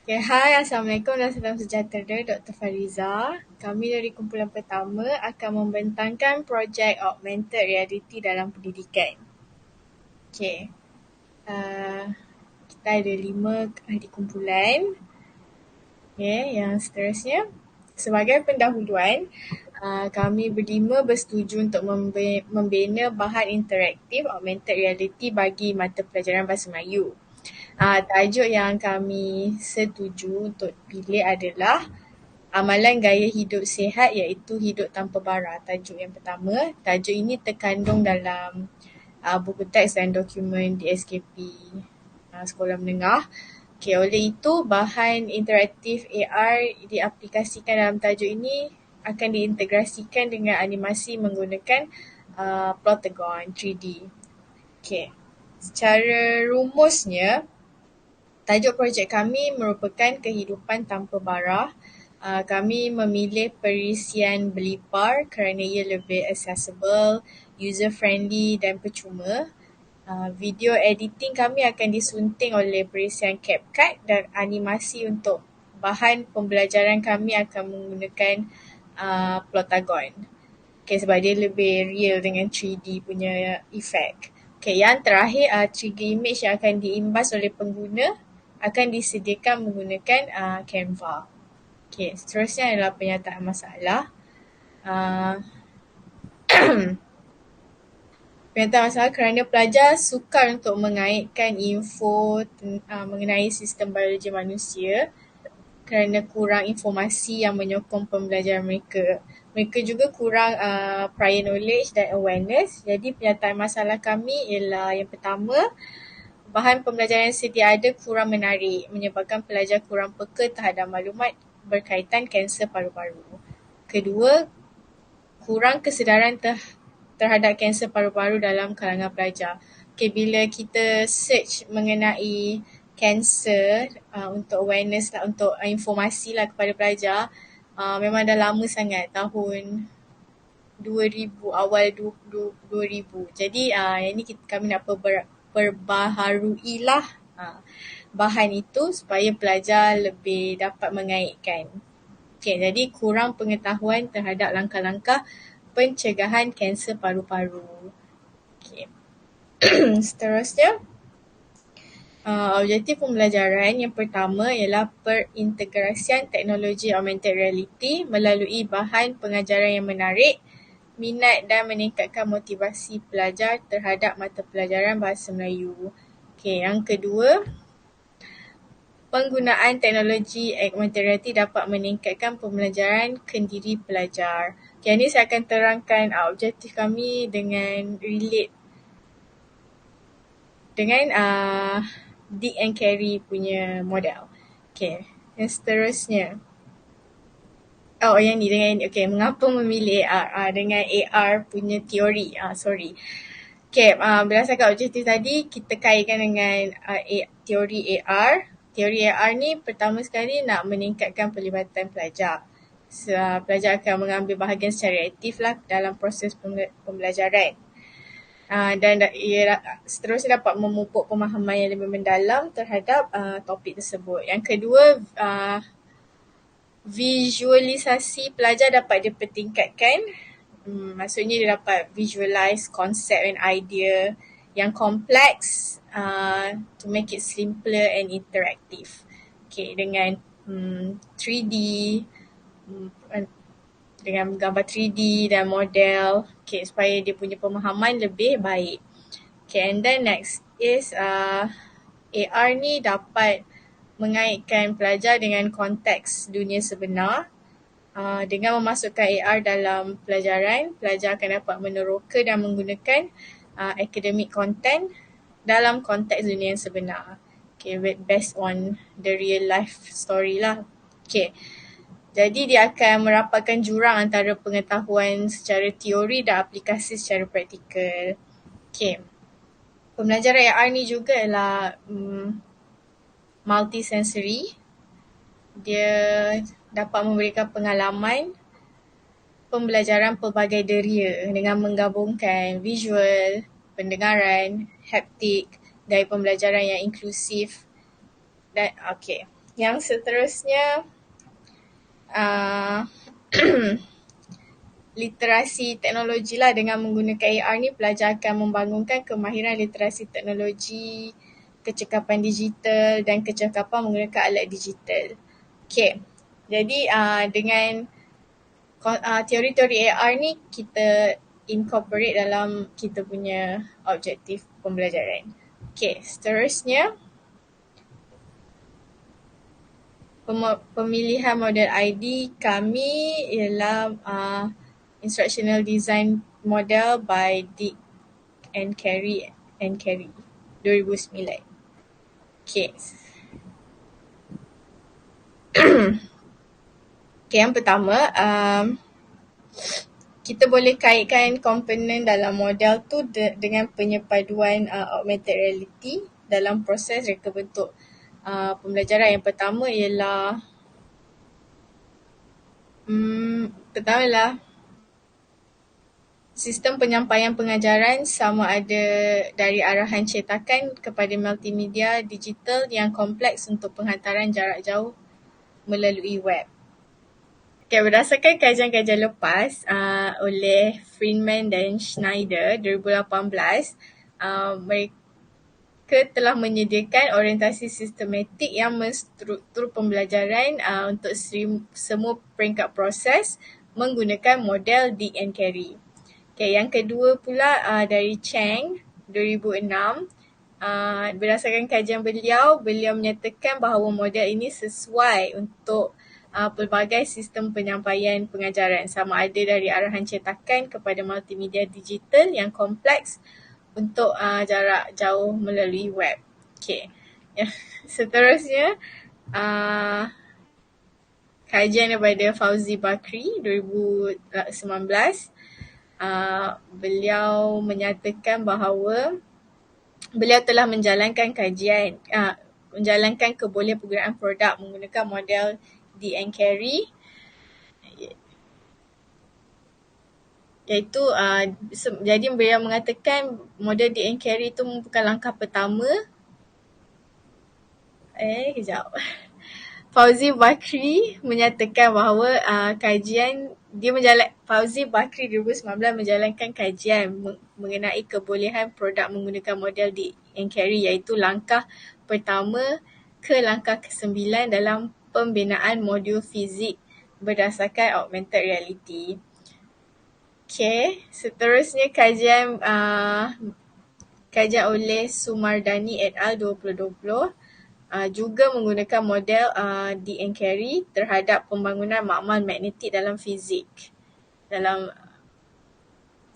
Okay, hai, Assalamualaikum dan salam sejahtera, Dr. Fariza. Kami dari kumpulan pertama akan membentangkan projek augmented reality dalam pendidikan. Okay, kita ada 5 ahli kumpulan. Okay, yang seterusnya. Sebagai pendahuluan, kami berlima bersetuju untuk membina bahan interaktif augmented reality bagi mata pelajaran Bahasa Melayu. Tajuk yang kami setuju untuk pilih adalah Amalan Gaya Hidup Sihat iaitu Hidup Tanpa Bara. Tajuk yang pertama. Tajuk ini terkandung dalam buku teks dan dokumen DSKP Sekolah Menengah. Okay, oleh itu, bahan interaktif AR diaplikasikan dalam tajuk ini akan diintegrasikan dengan animasi menggunakan Plotagon 3D. Okay. Secara rumusnya, tajuk projek kami merupakan kehidupan tanpa bara. Kami memilih perisian Belipar kerana ia lebih accessible, user-friendly dan percuma. Video editing kami akan disunting oleh perisian CapCut dan animasi untuk bahan pembelajaran kami akan menggunakan Plotagon. Okay, sebab dia lebih real dengan 3D punya efek. Okay, yang terakhir 3D image yang akan diimbas oleh pengguna akan disediakan menggunakan Canva. Okay, seterusnya adalah penyataan masalah. Penyataan masalah kerana pelajar sukar untuk mengaitkan info mengenai sistem biologi manusia kerana kurang informasi yang menyokong pembelajaran mereka. Mereka juga kurang prior knowledge dan awareness. Jadi penyataan masalah kami ialah yang pertama, bahan pembelajaran yang sedia ada kurang menarik menyebabkan pelajar kurang peka terhadap maklumat berkaitan kanser paru-paru. Kedua, kurang kesedaran terhadap kanser paru-paru dalam kalangan pelajar. Okay, bila kita search mengenai kanser untuk awareness lah, untuk informasi lah kepada pelajar, memang dah lama sangat, tahun 2000, awal 2000. Jadi ini kami nak perbaharui lah bahan itu supaya pelajar lebih dapat mengaitkan. Okay, jadi kurang pengetahuan terhadap langkah-langkah pencegahan kanser paru-paru. Okay. Seterusnya, objektif pembelajaran yang pertama ialah perintegrasian teknologi augmented reality melalui bahan pengajaran yang menarik, minat dan meningkatkan motivasi pelajar terhadap mata pelajaran Bahasa Melayu. Okay, yang kedua, penggunaan teknologi augmented reality dapat meningkatkan pembelajaran kendiri pelajar. Okay, ini saya akan terangkan objektif kami dengan relate dengan Dick and Carey punya model. Okay, yang seterusnya. Yang ni dengan, okay, mengapa memilih AR dengan AR punya teori. Okay, berdasarkan objektif tadi, kita kaitkan dengan teori AR. Teori AR ni pertama sekali nak meningkatkan pelibatan pelajar. Pelajar akan mengambil bahagian secara aktif lah dalam proses pembelajaran. Dan ia seterusnya dapat memupuk pemahaman yang lebih mendalam terhadap topik tersebut. Yang kedua, visualisasi pelajar dapat dipertingkatkan. Maksudnya dia dapat visualize konsep and idea yang kompleks to make it simpler and interactive. Okay, dengan 3D, dengan gambar 3D dan model, okay, supaya dia punya pemahaman lebih baik. Okay, and then next is AR ni dapat mengaitkan pelajar dengan konteks dunia sebenar. Dengan memasukkan AR dalam pelajaran, pelajar akan dapat meneroka dan menggunakan academic content dalam konteks dunia yang sebenar. Okay, based on the real life story lah. Okay, jadi dia akan merapatkan jurang antara pengetahuan secara teori dan aplikasi secara praktikal. Okay, pembelajaran AR ni juga ialah multisensory. Dia dapat memberikan pengalaman pembelajaran pelbagai deria dengan menggabungkan visual, pendengaran, haptik, gaya pembelajaran yang inklusif dan okay. Yang seterusnya, uh, literasi teknologi lah. Dengan menggunakan AR ni, pelajar akan membangunkan kemahiran literasi teknologi, kecekapan digital dan kecekapan menggunakan alat digital. Okay, jadi dengan teori-teori AR ni kita incorporate dalam kita punya objektif pembelajaran. Okay, seterusnya pemilihan model ID kami ialah Instructional Design Model by Dick and Carey 2009. Okay. Okay, yang pertama, kita boleh kaitkan komponen dalam model tu dengan penyepaduan augmented reality dalam proses reka bentuk pembelajaran. Yang pertama ialah sistem penyampaian pengajaran sama ada dari arahan cetakan kepada multimedia digital yang kompleks untuk penghantaran jarak jauh melalui web. Okay, berdasarkan kajian-kajian lepas oleh Friedman dan Schneider 2018, mereka telah menyediakan orientasi sistematik yang menstruktur pembelajaran untuk semua peringkat proses menggunakan model Dick and Carey. Okay, yang kedua pula dari Cheng 2006. Berdasarkan kajian beliau menyatakan bahawa model ini sesuai untuk pelbagai sistem penyampaian pengajaran sama ada dari arahan cetakan kepada multimedia digital yang kompleks untuk jarak jauh melalui web. Okay. Seterusnya kajian daripada Fauzi Bakri 2019. Beliau menyatakan bahawa beliau telah menjalankan kebolehan penggunaan produk menggunakan model Dick and Carey, iaitu jadi beliau mengatakan model Dick and Carey itu bukan langkah pertama. Kejap. Fauzi Bakri menyatakan bahawa Fauzi Bakri 2019 menjalankan kajian mengenai kebolehan produk menggunakan model Dick and Carey, iaitu langkah pertama ke langkah ke-9 dalam pembinaan modul fizik berdasarkan augmented reality. Okay, seterusnya kajian oleh Sumardani et al. 2020 juga menggunakan model Dick and Carey terhadap pembangunan makmal magnetik dalam fizik, dalam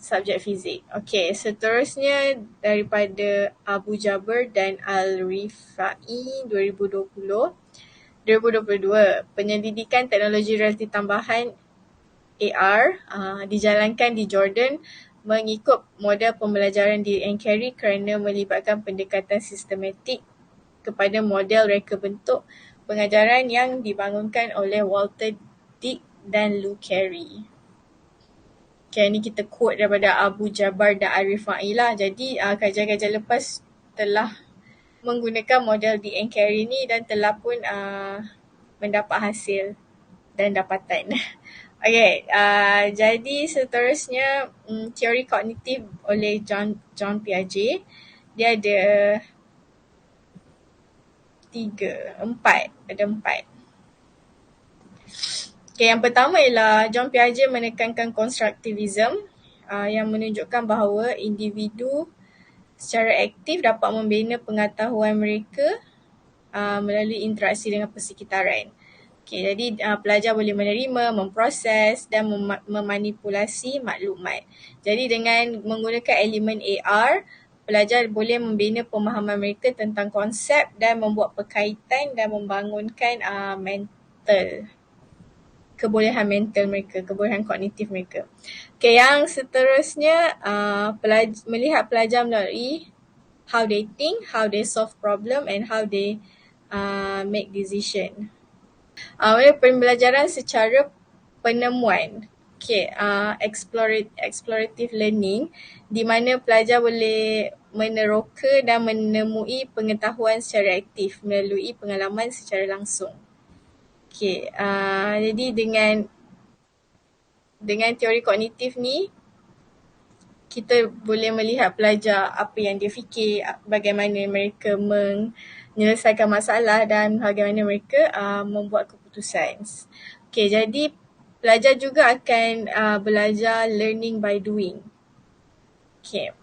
subjek fizik. Okay, seterusnya daripada Abu Jaber dan Al-Rifai 2022, penyelidikan teknologi realiti tambahan AR dijalankan di Jordan mengikut model pembelajaran Dick and Carey kerana melibatkan pendekatan sistematik kepada model reka bentuk pengajaran yang dibangunkan oleh Walter Dick dan Lou Carey. Okay, ini kita quote daripada Abu Jabar dan Al-Rifai lah. Jadi kajian-kajian lepas telah menggunakan model Dick and Carey ni dan telah pun mendapat hasil dan dapatan. Okay, jadi seterusnya teori kognitif oleh John Piaget. Dia ada empat. Okay, yang pertama ialah John Piaget menekankan constructivism yang menunjukkan bahawa individu secara aktif dapat membina pengetahuan mereka melalui interaksi dengan persekitaran. Okay, jadi pelajar boleh menerima, memproses dan memanipulasi maklumat. Jadi dengan menggunakan elemen AR, pelajar boleh membina pemahaman mereka tentang konsep dan membuat perkaitan dan membangunkan kebolehan mental mereka, kebolehan kognitif mereka. Okay, yang seterusnya melihat pelajar melalui how they think, how they solve problem and how they make decision. Pembelajaran secara penemuan. Okay, explorative learning di mana pelajar boleh meneroka dan menemui pengetahuan secara aktif melalui pengalaman secara langsung. Okey, jadi dengan teori kognitif ni, kita boleh melihat pelajar apa yang dia fikir, bagaimana mereka menyelesaikan masalah dan bagaimana mereka membuat keputusan. Okey, jadi pelajar juga akan belajar learning by doing. Okey,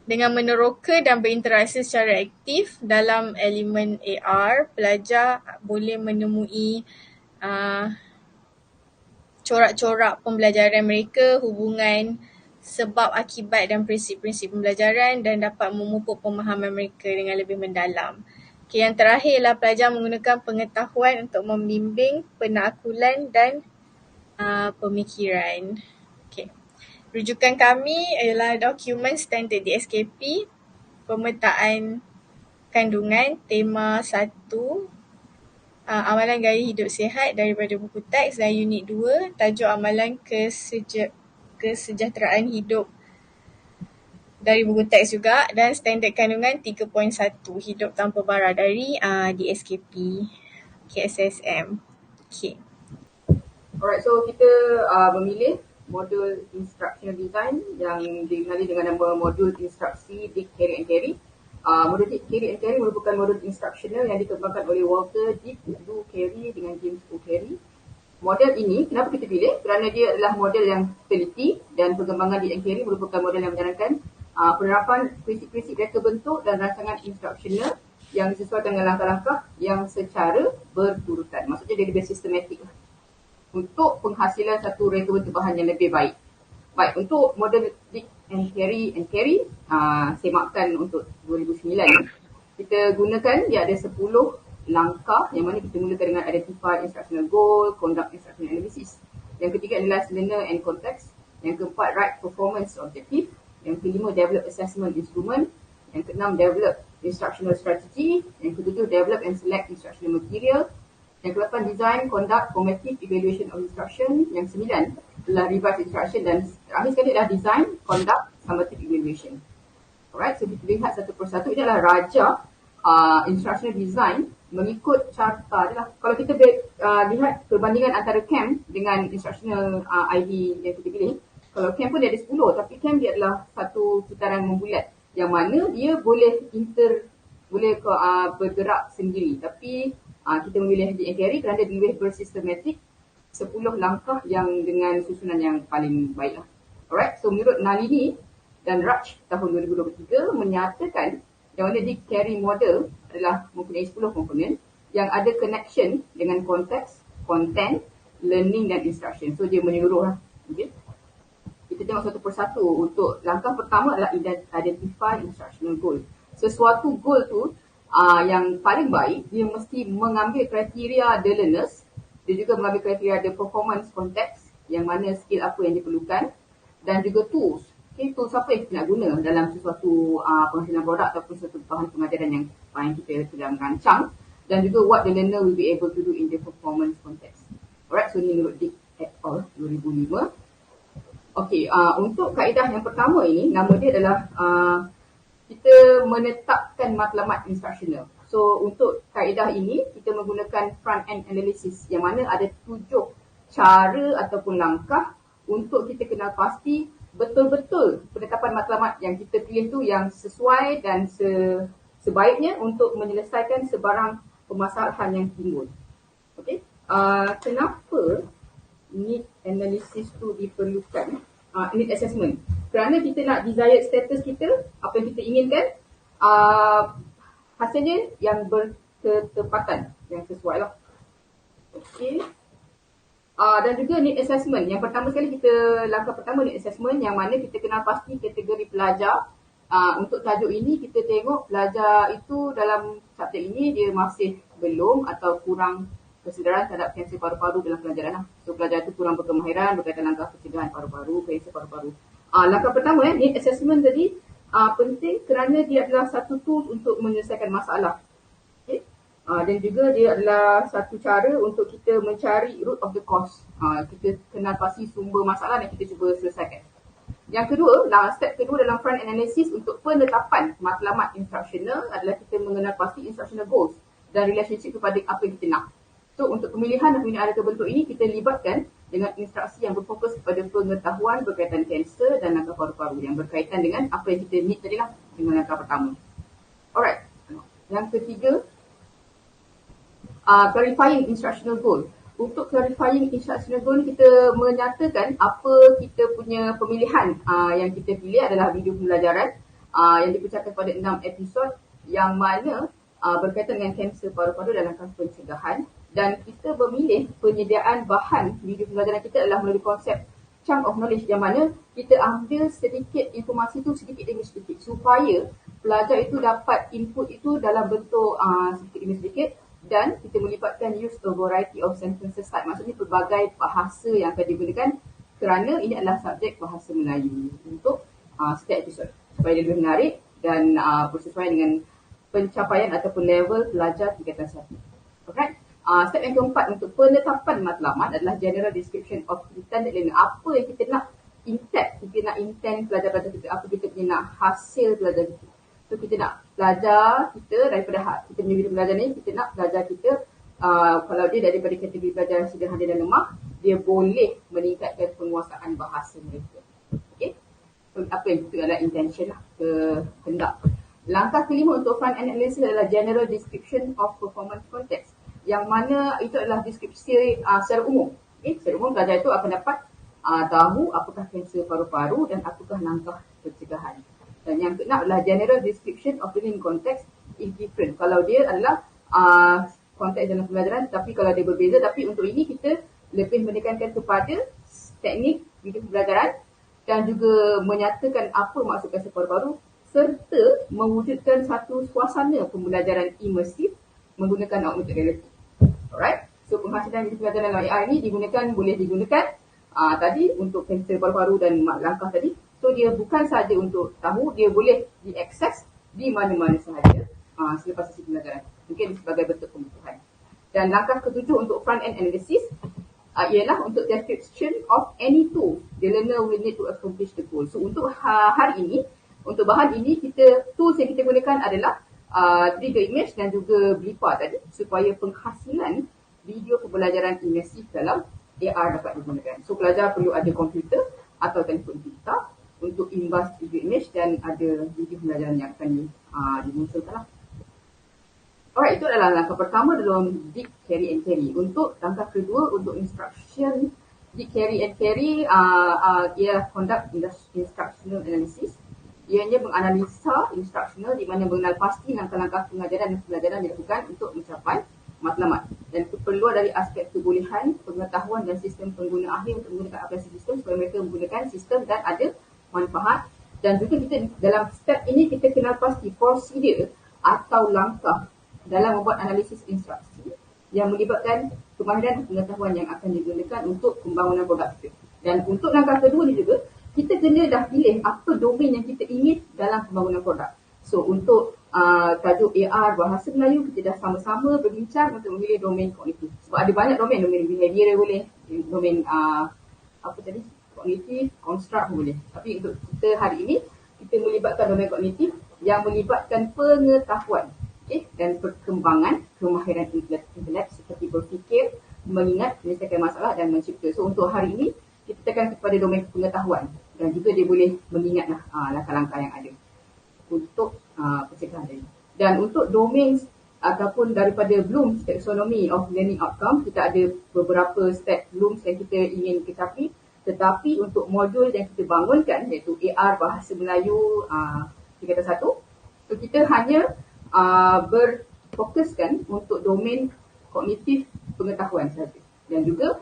dengan meneroka dan berinteraksi secara aktif dalam elemen AR, pelajar boleh menemui corak-corak pembelajaran mereka, hubungan sebab akibat dan prinsip-prinsip pembelajaran dan dapat memupuk pemahaman mereka dengan lebih mendalam. Okay, yang terakhirlah pelajar menggunakan pengetahuan untuk membimbing penakulan dan pemikiran. Okay. Rujukan kami ialah dokumen standard DSKP, pemetaan kandungan, tema 1, amalan gaya hidup sihat daripada buku teks, dan unit 2, tajuk amalan kesejahteraan hidup dari buku teks juga, dan standard kandungan 3.1, hidup tanpa bara dari DSKP KSSM. Okay. Alright, so kita memilih modul instructional design yang dikenali dengan nama modul instruksi Dick, Carey and Carey. Modul Dick, Carey and Carey merupakan modul instructional yang dikembangkan oleh Walter Dick, Lou Carey dengan James O. Carey. Model ini, kenapa kita pilih? Kerana dia adalah model yang teliti dan pengembangan Dick and Carey merupakan model yang menjalankan penerapan prinsip-prinsip reka bentuk dan rancangan instructional yang disesuaikan dengan langkah-langkah yang secara berurutan. Maksudnya dia lebih sistematik untuk penghasilan satu reka bentuk bahan yang lebih baik. Baik, untuk model Dick and Carey, semakkan untuk 2009, kita gunakan, dia ada 10 langkah yang mana kita mulakan dengan identify instructional goal, conduct instructional analysis. Yang ketiga adalah learner and context. Yang keempat, write performance objective. Yang kelima, develop assessment instrument. Yang keenam, develop instructional strategy. Yang ketujuh, develop and select instructional material. Yang ke-8, design, conduct, formative evaluation of instruction. Yang 9 adalah revise instruction, dan terakhir sekali adalah design, conduct, summative evaluation. Alright, so kita lihat satu persatu. Ini adalah raja instructional design mengikut carta adalah. Kalau kita lihat perbandingan antara CAM dengan instructional ID yang kita pilih, kalau CAM pun dia ada 10, tapi CAM dia adalah satu putaran membulat yang mana dia boleh bergerak sendiri, tapi kita memilih Dick and Carey kerana dia lebih bersistematik, 10 langkah yang dengan susunan yang paling baiklah. Alright, so menurut Nalini dan Raj tahun 2023 menyatakan yang mana Dick Carey model adalah mempunyai 10 komponen yang ada connection dengan konteks, content, learning dan instruction. So dia menyeluruh lah. Okay. Kita tengok satu persatu. Untuk langkah pertama adalah identify instructional goal. Sesuatu goal tu yang paling baik, dia mesti mengambil kriteria the learners, dia juga mengambil kriteria the performance context, yang mana skill apa yang diperlukan, dan juga tools. Okay, tools apa yang kita nak guna dalam sesuatu penghasilan produk ataupun sesuatu bahan pengajaran yang kita sedang rancang, dan juga what the learner will be able to do in the performance context. Alright, so ini menurut Dick et al. 2005. Okay, untuk kaedah yang pertama ini, nama dia adalah kita menetapkan matlamat instructional. So untuk kaedah ini, kita menggunakan front-end analysis yang mana ada 7 cara ataupun langkah untuk kita kenal pasti betul-betul penetapan matlamat yang kita pilih tu yang sesuai dan sebaiknya untuk menyelesaikan sebarang permasalahan yang timbul. Okay, kenapa need analysis tu diperlukan? Need assessment. Kerana kita nak desired status kita, apa yang kita inginkan, hasilnya yang berketepatan, yang sesuai lah. Okay. Dan juga need assessment. Yang pertama sekali langkah pertama need assessment, yang mana kita kenal pasti kategori pelajar. Untuk tajuk ini kita tengok pelajar itu dalam subjek ini dia masih belum atau kurang kesedaran terhadap kanser paru-paru dalam pelajaran. So pelajar itu kurang berkemahiran berkaitan langkah pencegahan paru-paru, kanser paru-paru. Langkah pertama need assessment tadi penting kerana dia adalah satu tools untuk menyelesaikan masalah. Okay. Dan juga dia adalah satu cara untuk kita mencari root of the cause. Kita kenal pasti sumber masalah dan kita cuba selesaikan. Yang kedua, step kedua dalam front analysis untuk penetapan matlamat instructional adalah kita mengenal pasti instructional goals dan relationship kepada apa yang kita nak. So untuk pemilihan dan pembinaan reka bentuk ini kita libatkan dengan instruksi yang berfokus kepada pengetahuan berkaitan kanser dan langkah paru-paru yang berkaitan dengan apa yang kita need tadi lah dengan langkah pertama. Alright. Yang ketiga, clarifying instructional goal. Untuk clarifying instructional goal kita menyatakan apa kita punya pemilihan yang kita pilih adalah video pembelajaran yang dipecahkan pada 6 episod yang mana berkaitan dengan kanser paru-paru dan langkah pencegahan, dan kita memilih penyediaan bahan video pembelajaran kita adalah melalui konsep chunk of knowledge yang mana kita ambil sedikit informasi tu sedikit demi sedikit supaya pelajar itu dapat input itu dalam bentuk sedikit demi sedikit, dan kita melibatkan use a variety of sentences type, maksudnya pelbagai bahasa yang akan digunakan kerana ini adalah subjek bahasa Melayu untuk setiap episod supaya dia lebih menarik dan bersesuaian dengan pencapaian ataupun level pelajar tingkatan 1. Alright. Step yang keempat untuk penetapan matlamat adalah general description of intended learner. Apa yang kita nak intend pelajar-pelajar kita, apa kita punya nak hasil pelajar kita. So kita nak pelajar kita daripada kita punya video pelajar ni, kita nak pelajar kita kalau dia daripada kategori pelajar sederhana dan lemah, dia boleh meningkatkan penguasaan bahasa mereka. Okay. So apa yang itu adalah intention lah, kehendak. Langkah kelima untuk front end analysis adalah general description of performance context, yang mana itu adalah deskripsi secara umum. Okay. Secara umum pelajar itu akan dapat tahu apakah kanser paru-paru dan apakah langkah pencegahan. Dan yang keenam adalah general description of learning context is different. Kalau dia adalah konteks dalam pembelajaran, tapi kalau dia berbeza, tapi untuk ini kita lebih menekankan kepada teknik video pembelajaran dan juga menyatakan apa maksud kanser paru-paru serta mewujudkan satu suasana pembelajaran imersif menggunakan augmented reality. Alright. So penghasilan video pembelajaran dalam AR ini boleh digunakan tadi untuk kanser paru-paru dan langkah tadi. So dia bukan sahaja untuk tahu, dia boleh diakses di mana-mana sahaja selepas sesi pembelajaran. Mungkin sebagai bentuk kebutuhan. Dan langkah ketujuh untuk front end analysis ialah untuk description of any tool the learner will need to accomplish the goal. So untuk hari ini, untuk bahan ini, tools yang kita gunakan adalah 3D image dan juga Blipa tadi, supaya penghasilan video pembelajaran imersif dalam AR dapat digunakan. So pelajar perlu ada komputer atau telefon pintar untuk imbas video image dan ada video pembelajaran yang akan dimunculkan lah. Alright, itu adalah langkah pertama dalam Dig, Carry and Carry. Untuk langkah kedua, untuk instruction Dig, Carry and Carry ialah conduct instructional analysis. Ianya menganalisa instructional di mana mengenal pasti langkah-langkah pengajaran dan pembelajaran dilakukan untuk mencapai matlamat, dan keperluan dari aspek kebolehan, pengetahuan dan sistem pengguna ahli untuk menggunakan aplikasi sistem supaya mereka menggunakan sistem dan ada manfaat. Dan juga kita dalam step ini kita kenal pasti prosedur atau langkah dalam membuat analisis instruksi yang melibatkan kemahiran dan pengetahuan yang akan digunakan untuk pembangunan produk kita. Dan untuk langkah kedua ni juga kita kena dah pilih apa domain yang kita ingin dalam pembangunan produk. So untuk tajuk AR bahasa Melayu, kita dah sama-sama berbincang untuk memilih domain kognitif. Sebab ada banyak domain behavior boleh, domain kognitif, construct boleh. Tapi untuk kita hari ini, kita melibatkan domain kognitif yang melibatkan pengetahuan, dan perkembangan kemahiran intelek seperti berfikir, mengingat, menyelesaikan masalah dan mencipta. So untuk hari ini, kita tekan kepada domain pengetahuan dan juga dia boleh mengingatlah langkah-langkah yang ada untuk pencegahan tadi. Dan untuk domain ataupun daripada Bloom's Taxonomy of Learning Outcome, kita ada beberapa step Bloom's yang kita ingin kecapi. Tetapi untuk modul yang kita bangunkan, iaitu AR Bahasa Melayu tingkatan 1, so kita hanya berfokuskan untuk domain kognitif pengetahuan sahaja. Dan juga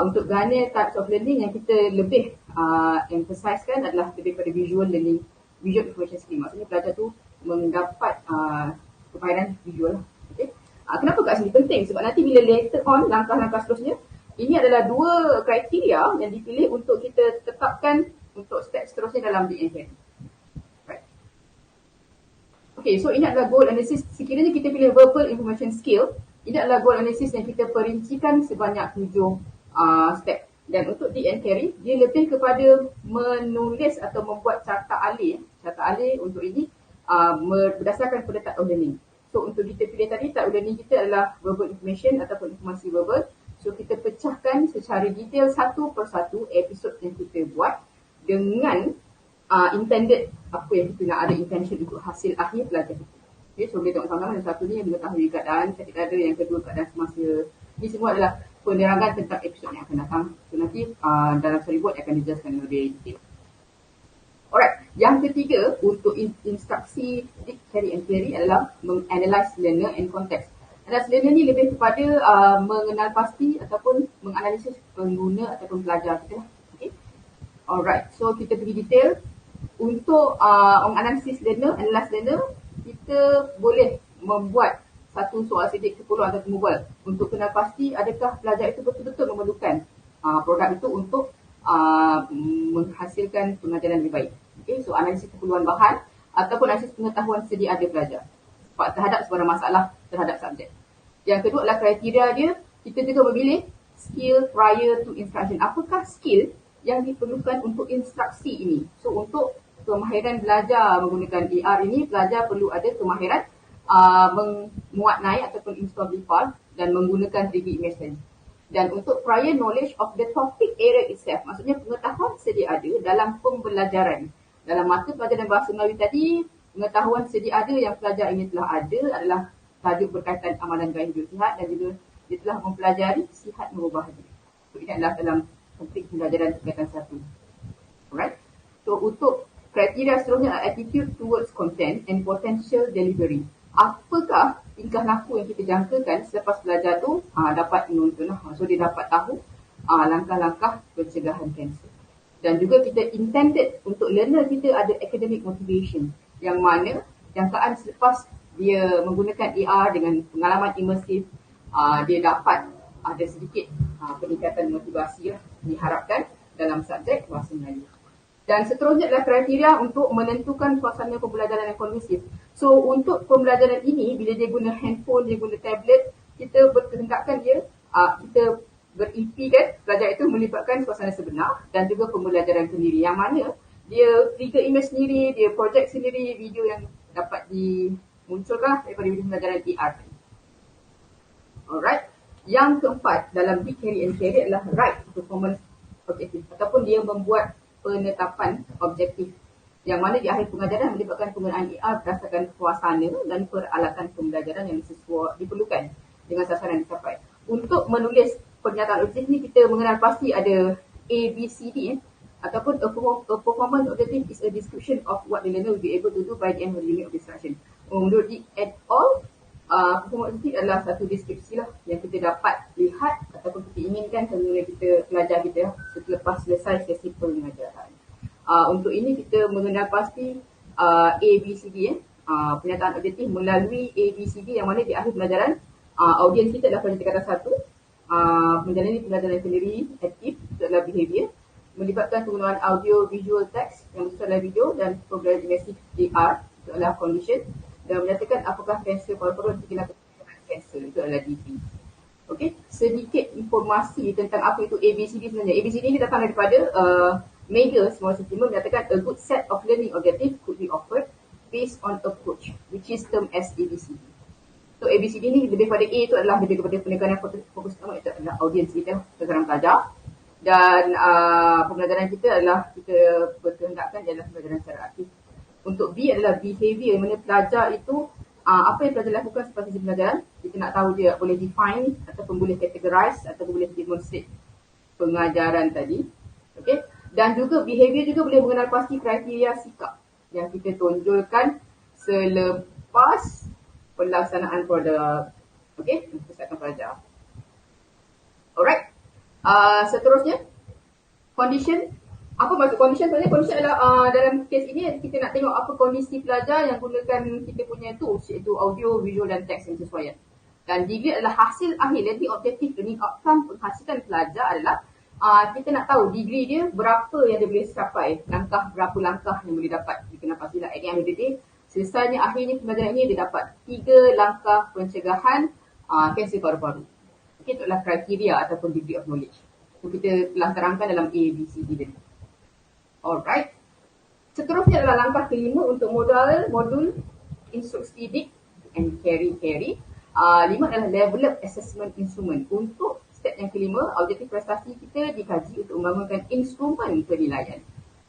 untuk Garnier Types of Learning yang kita lebih emphasizekan adalah lebih pada visual learning, visual information skill. Maksudnya pelajar tu mendapat kemahiran visual lah. Okay? Kenapa kat sini penting? Sebab nanti bila later on, langkah-langkah seterusnya, ini adalah 2 kriteria yang dipilih untuk kita tetapkan untuk step seterusnya dalam DNK. Right. Okay, so ini adalah goal analysis. Sekiranya kita pilih verbal information skill, ini adalah goal analysis yang kita perincikan sebanyak 7 step Dan untuk Dick and Carey, dia lebih kepada menulis atau membuat carta alih. Carta alih untuk ini berdasarkan pada type of learning. So untuk kita pilih tadi, type of learning kita adalah verbal information ataupun informasi verbal. So kita pecahkan secara detail satu persatu episod yang kita buat dengan intended, apa yang kita nak ada intention untuk hasil akhir pelajar kita. Okay, so boleh tengok sama-sama. Yang satu ni yang mengetahui keadaan sakit dada, yang kedua keadaan semasa. Ini semua adalah penerangan tentang episod yang akan datang. So nanti dalam storyboard akan dijelaskan lebih detail. Alright, yang ketiga untuk instruksi Dick, Harry and Carey adalah menganalyze learner and context. Analyze learner ni lebih kepada mengenal pasti ataupun menganalisis pengguna ataupun pelajar kita. Okay. Alright, so kita pergi detail. Untuk menganalisis learner, analyze learner, kita boleh membuat satu soal sidik 10 atau 15 untuk kenal pasti adakah pelajar itu betul-betul memerlukan produk itu untuk menghasilkan pengajaran lebih baik. Okay, so analisis keperluan bahan ataupun analisis pengetahuan sedia ada pelajar terhadap sebarang masalah terhadap subjek. Yang kedua adalah kriteria dia, kita juga memilih skill prior to instruction. Apakah skill yang diperlukan untuk instruksi ini? So untuk kemahiran belajar menggunakan AR ini, pelajar perlu ada kemahiran memuat naik ataupun install default dan menggunakan 3D image tadi. Dan untuk prior knowledge of the topic area itself, maksudnya pengetahuan sedia ada dalam pembelajaran. Dalam mata pelajaran bahasa Melayu tadi, pengetahuan sedia ada yang pelajar ini telah ada adalah tajuk berkaitan amalan gaya hidup sihat dan juga dia telah mempelajari sihat merubah diri. So ini adalah dalam topik pembelajaran tingkatan 1. Alright. So untuk kriteria seterusnya adalah attitude towards content and potential delivery. Apakah tingkah laku yang kita jangkakan selepas belajar tu dapat menonton. So dia dapat tahu langkah-langkah pencegahan kanser. Dan juga kita intended untuk learner kita ada academic motivation, yang mana jangkaan selepas dia menggunakan AR dengan pengalaman imersif, dia dapat ada sedikit peningkatan motivasi diharapkan dalam subjek bahasa Melayu. Dan seterusnya adalah kriteria untuk menentukan suasana pembelajaran yang kondusif. So untuk pembelajaran ini, bila dia guna handphone, dia guna tablet, kita berkehendakkan dia, kita berimpikan pelajar itu melibatkan suasana sebenar dan juga pembelajaran sendiri. Yang mana dia trigger image sendiri, dia project sendiri video yang dapat dimunculkan daripada video pembelajaran AR. Alright. Yang keempat dalam Dick, Harry and Carey adalah right performance objective ataupun dia membuat penetapan objektif yang mana di akhir pengajaran melibatkan penggunaan AR berdasarkan suasana dan peralatan pembelajaran yang diperlukan dengan sasaran dicapai. Untuk menulis pernyataan objektif ni kita mengenal pasti ada ABCD ataupun a performance objective is a description of what the learner will be able to do by the end of the unit of instruction. Menurut Dick et al, performance objective adalah satu deskripsi lah yang kita dapat lihat ataupun kita inginkan kepada kita pelajar kita selepas selesai sesi pengajaran. Untuk ini kita mengenal pasti ABCD pernyataan objektif melalui ABCD yang mana di akhir pelajaran audiens kita adalah pelajar tingkatan 1 menjalani pembelajaran sendiri aktif, itu adalah behavior, melibatkan penggunaan audio, visual, text yang besar adalah video dan pembelajaran imersif AR, itu adalah condition, dan menyatakan apakah kanser paru-paru dikenal kanser, itu adalah DP. Okey, sedikit informasi tentang apa itu ABCD sebenarnya. ABCD ini datang daripada Meagher Small System menyatakan a good set of learning objectives could be offered based on approach, which is termed as ABCD. So ABCD ni lebih pada A itu adalah lebih kepada penekanan fokus utama, itu adalah audiens kita, sasaran pelajar. Dan pembelajaran kita adalah kita berkehendakkan adalah pembelajaran secara aktif. Untuk B adalah behavior, mana pelajar itu apa yang pelajar lakukan selepas sesi pembelajaran, kita nak tahu dia boleh define ataupun boleh categorize ataupun boleh demonstrate pengajaran tadi. Okay? Dan juga behavior juga boleh mengenal pasti kriteria sikap yang kita tonjolkan selepas pelaksanaan produk. Okay? Pusatkan pelajar. Alright. Seterusnya, condition. Apa maksud condition? Sebenarnya condition adalah dalam kes ini kita nak tengok apa kondisi pelajar yang gunakan kita punya tools, iaitu audio, visual dan teks yang sesuaian. Dan degree adalah hasil akhir, learning objective, learning outcome, penghasilan pelajar adalah kita nak tahu degree dia berapa yang dia boleh capai, berapa langkah yang boleh dapat. Kita nak pastilah at the end of the day, selesainya akhirnya pembelajaran ini dia dapat 3 langkah pencegahan kanser paru-paru. Okay, itu adalah kriteria ataupun degree of knowledge. So kita telah terangkan dalam A, B, C, D tadi. Alright. Seterusnya adalah langkah kelima untuk modul instruksi dict and carry. 5 adalah develop assessment instrument. Untuk step yang kelima, objektif prestasi kita dikaji untuk membangunkan instrumen penilaian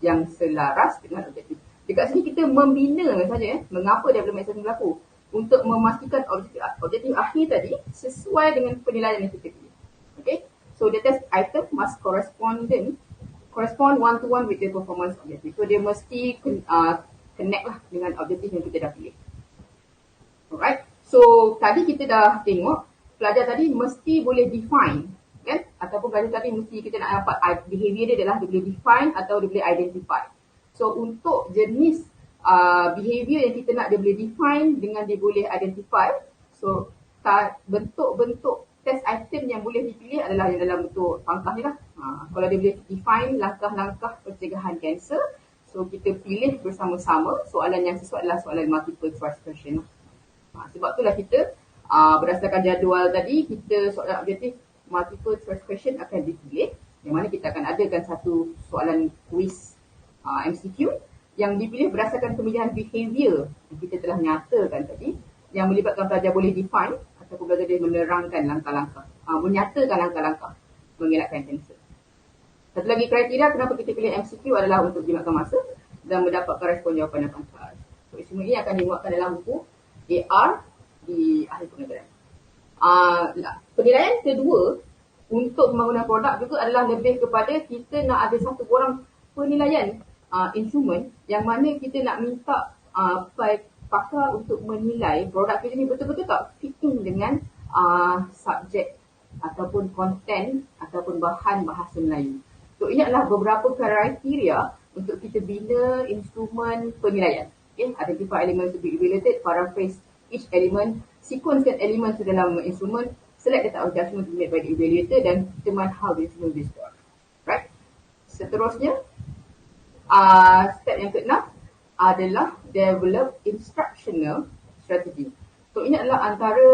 yang selaras dengan objektif. Dekat sini kita membina saja mengapa development assessment berlaku, untuk memastikan objektif akhir tadi sesuai dengan penilaian yang kita pilih. Okay, so the test item must correspond one to one with the performance objective. So dia mesti connect lah dengan objektif yang kita dah pilih. Alright, so tadi kita dah tengok pelajar tadi mesti boleh define, kan? Ataupun pelajar tadi mesti kita nak dapat behavior dia adalah dia boleh define atau dia boleh identify. So untuk jenis behavior yang kita nak dia boleh define dengan dia boleh identify, so bentuk-bentuk test item yang boleh dipilih adalah yang dalam bentuk pangkah ni lah. Kalau dia boleh define langkah-langkah pencegahan kanser, so kita pilih bersama-sama. Soalan yang sesuai adalah soalan multiple choice question. Sebab itulah kita berdasarkan jadual tadi, kita soalan objektif multiple choice question akan dipilih, yang mana kita akan adakan satu soalan quiz MCQ yang dipilih berdasarkan pemilihan behavior yang kita telah nyatakan tadi, yang melibatkan pelajar boleh define ataupun pelajar dia menerangkan langkah-langkah, menyatakan langkah-langkah mengelakkan kanser. Satu lagi kriteria kenapa kita pilih MCQ adalah untuk jimatkan masa dan mendapatkan respon jawapan yang pantas. So, semua ini akan dimuatkan dalam buku AR di akhir pengajaran. Penilaian kedua untuk pembangunan produk juga adalah lebih kepada kita nak ada satu orang penilaian instrumen yang mana kita nak minta pakar untuk menilai produk kita ni betul-betul tak fitting dengan subjek ataupun konten ataupun bahan bahasa Melayu. So ini adalah beberapa kriteria untuk kita bina instrumen penilaian. Okay, identify elements to be evaluated, paraphrase each element, sequencekan elemen dalam instrumen, select the type of judgment to be made by the evaluator, dan determine how the instrument will be scored. Right? Seterusnya, step yang keenam adalah develop instructional strategy. So ini adalah antara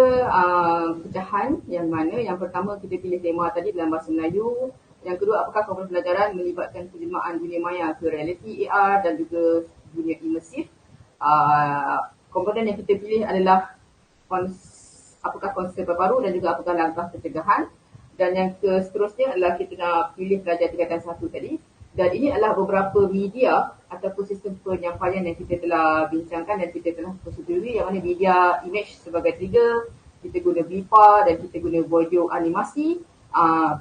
pecahan yang mana yang pertama kita pilih tema tadi dalam bahasa Melayu. Yang kedua, apakah komponen pelajaran melibatkan penjelmaan dunia maya ke realiti AR dan juga dunia imersif. Komponen yang kita pilih adalah apakah konsep baru dan juga apakah langkah pencegahan. Dan yang seterusnya adalah kita nak pilih pelajar tingkatan 1 tadi. Dan ini adalah beberapa media ataupun sistem penyampaian yang kita telah bincangkan dan kita telah persetujui, yang mana media image sebagai trigger, kita guna blipa dan kita guna video animasi,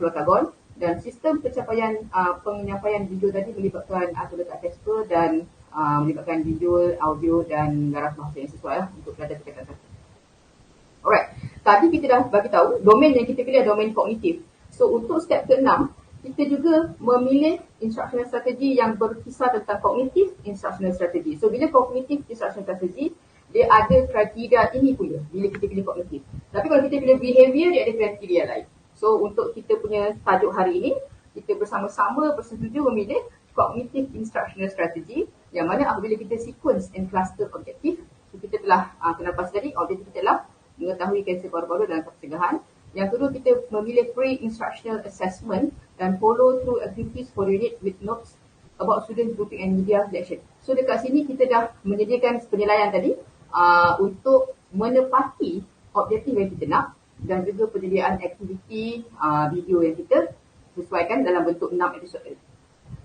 protagon, dan sistem penyampaian video tadi melibatkan letak tekstur dan melibatkan visual, audio dan garas bahasa yang sesuai lah untuk pelajar tingkatan 1. Alright, tadi kita dah bagi tahu domain yang kita pilih adalah domain kognitif. So untuk step ke-6, kita juga memilih instructional strategy yang berkisar tentang kognitif instructional strategy. So bila kognitif instructional strategy, dia ada kriteria ini pula bila kita pilih kognitif. Tapi kalau kita pilih behavior, dia ada kriteria lain. So untuk kita punya tajuk hari ini, kita bersama-sama bersetuju memilih kognitif instructional strategy, yang mana apabila kita sequence and cluster objektif, so kita telah kenal pasti tadi, objektif kita adalah mengetahui kanser paru-paru dan pencegahan. Yang kedua, kita memilih pre-instructional assessment dan follow through activities for unit with notes about student grouping and media selection. So dekat sini kita dah menyediakan penilaian tadi untuk menepati objektif yang kita nak, dan juga penyediaan aktiviti video yang kita sesuaikan dalam bentuk 6 episod tadi.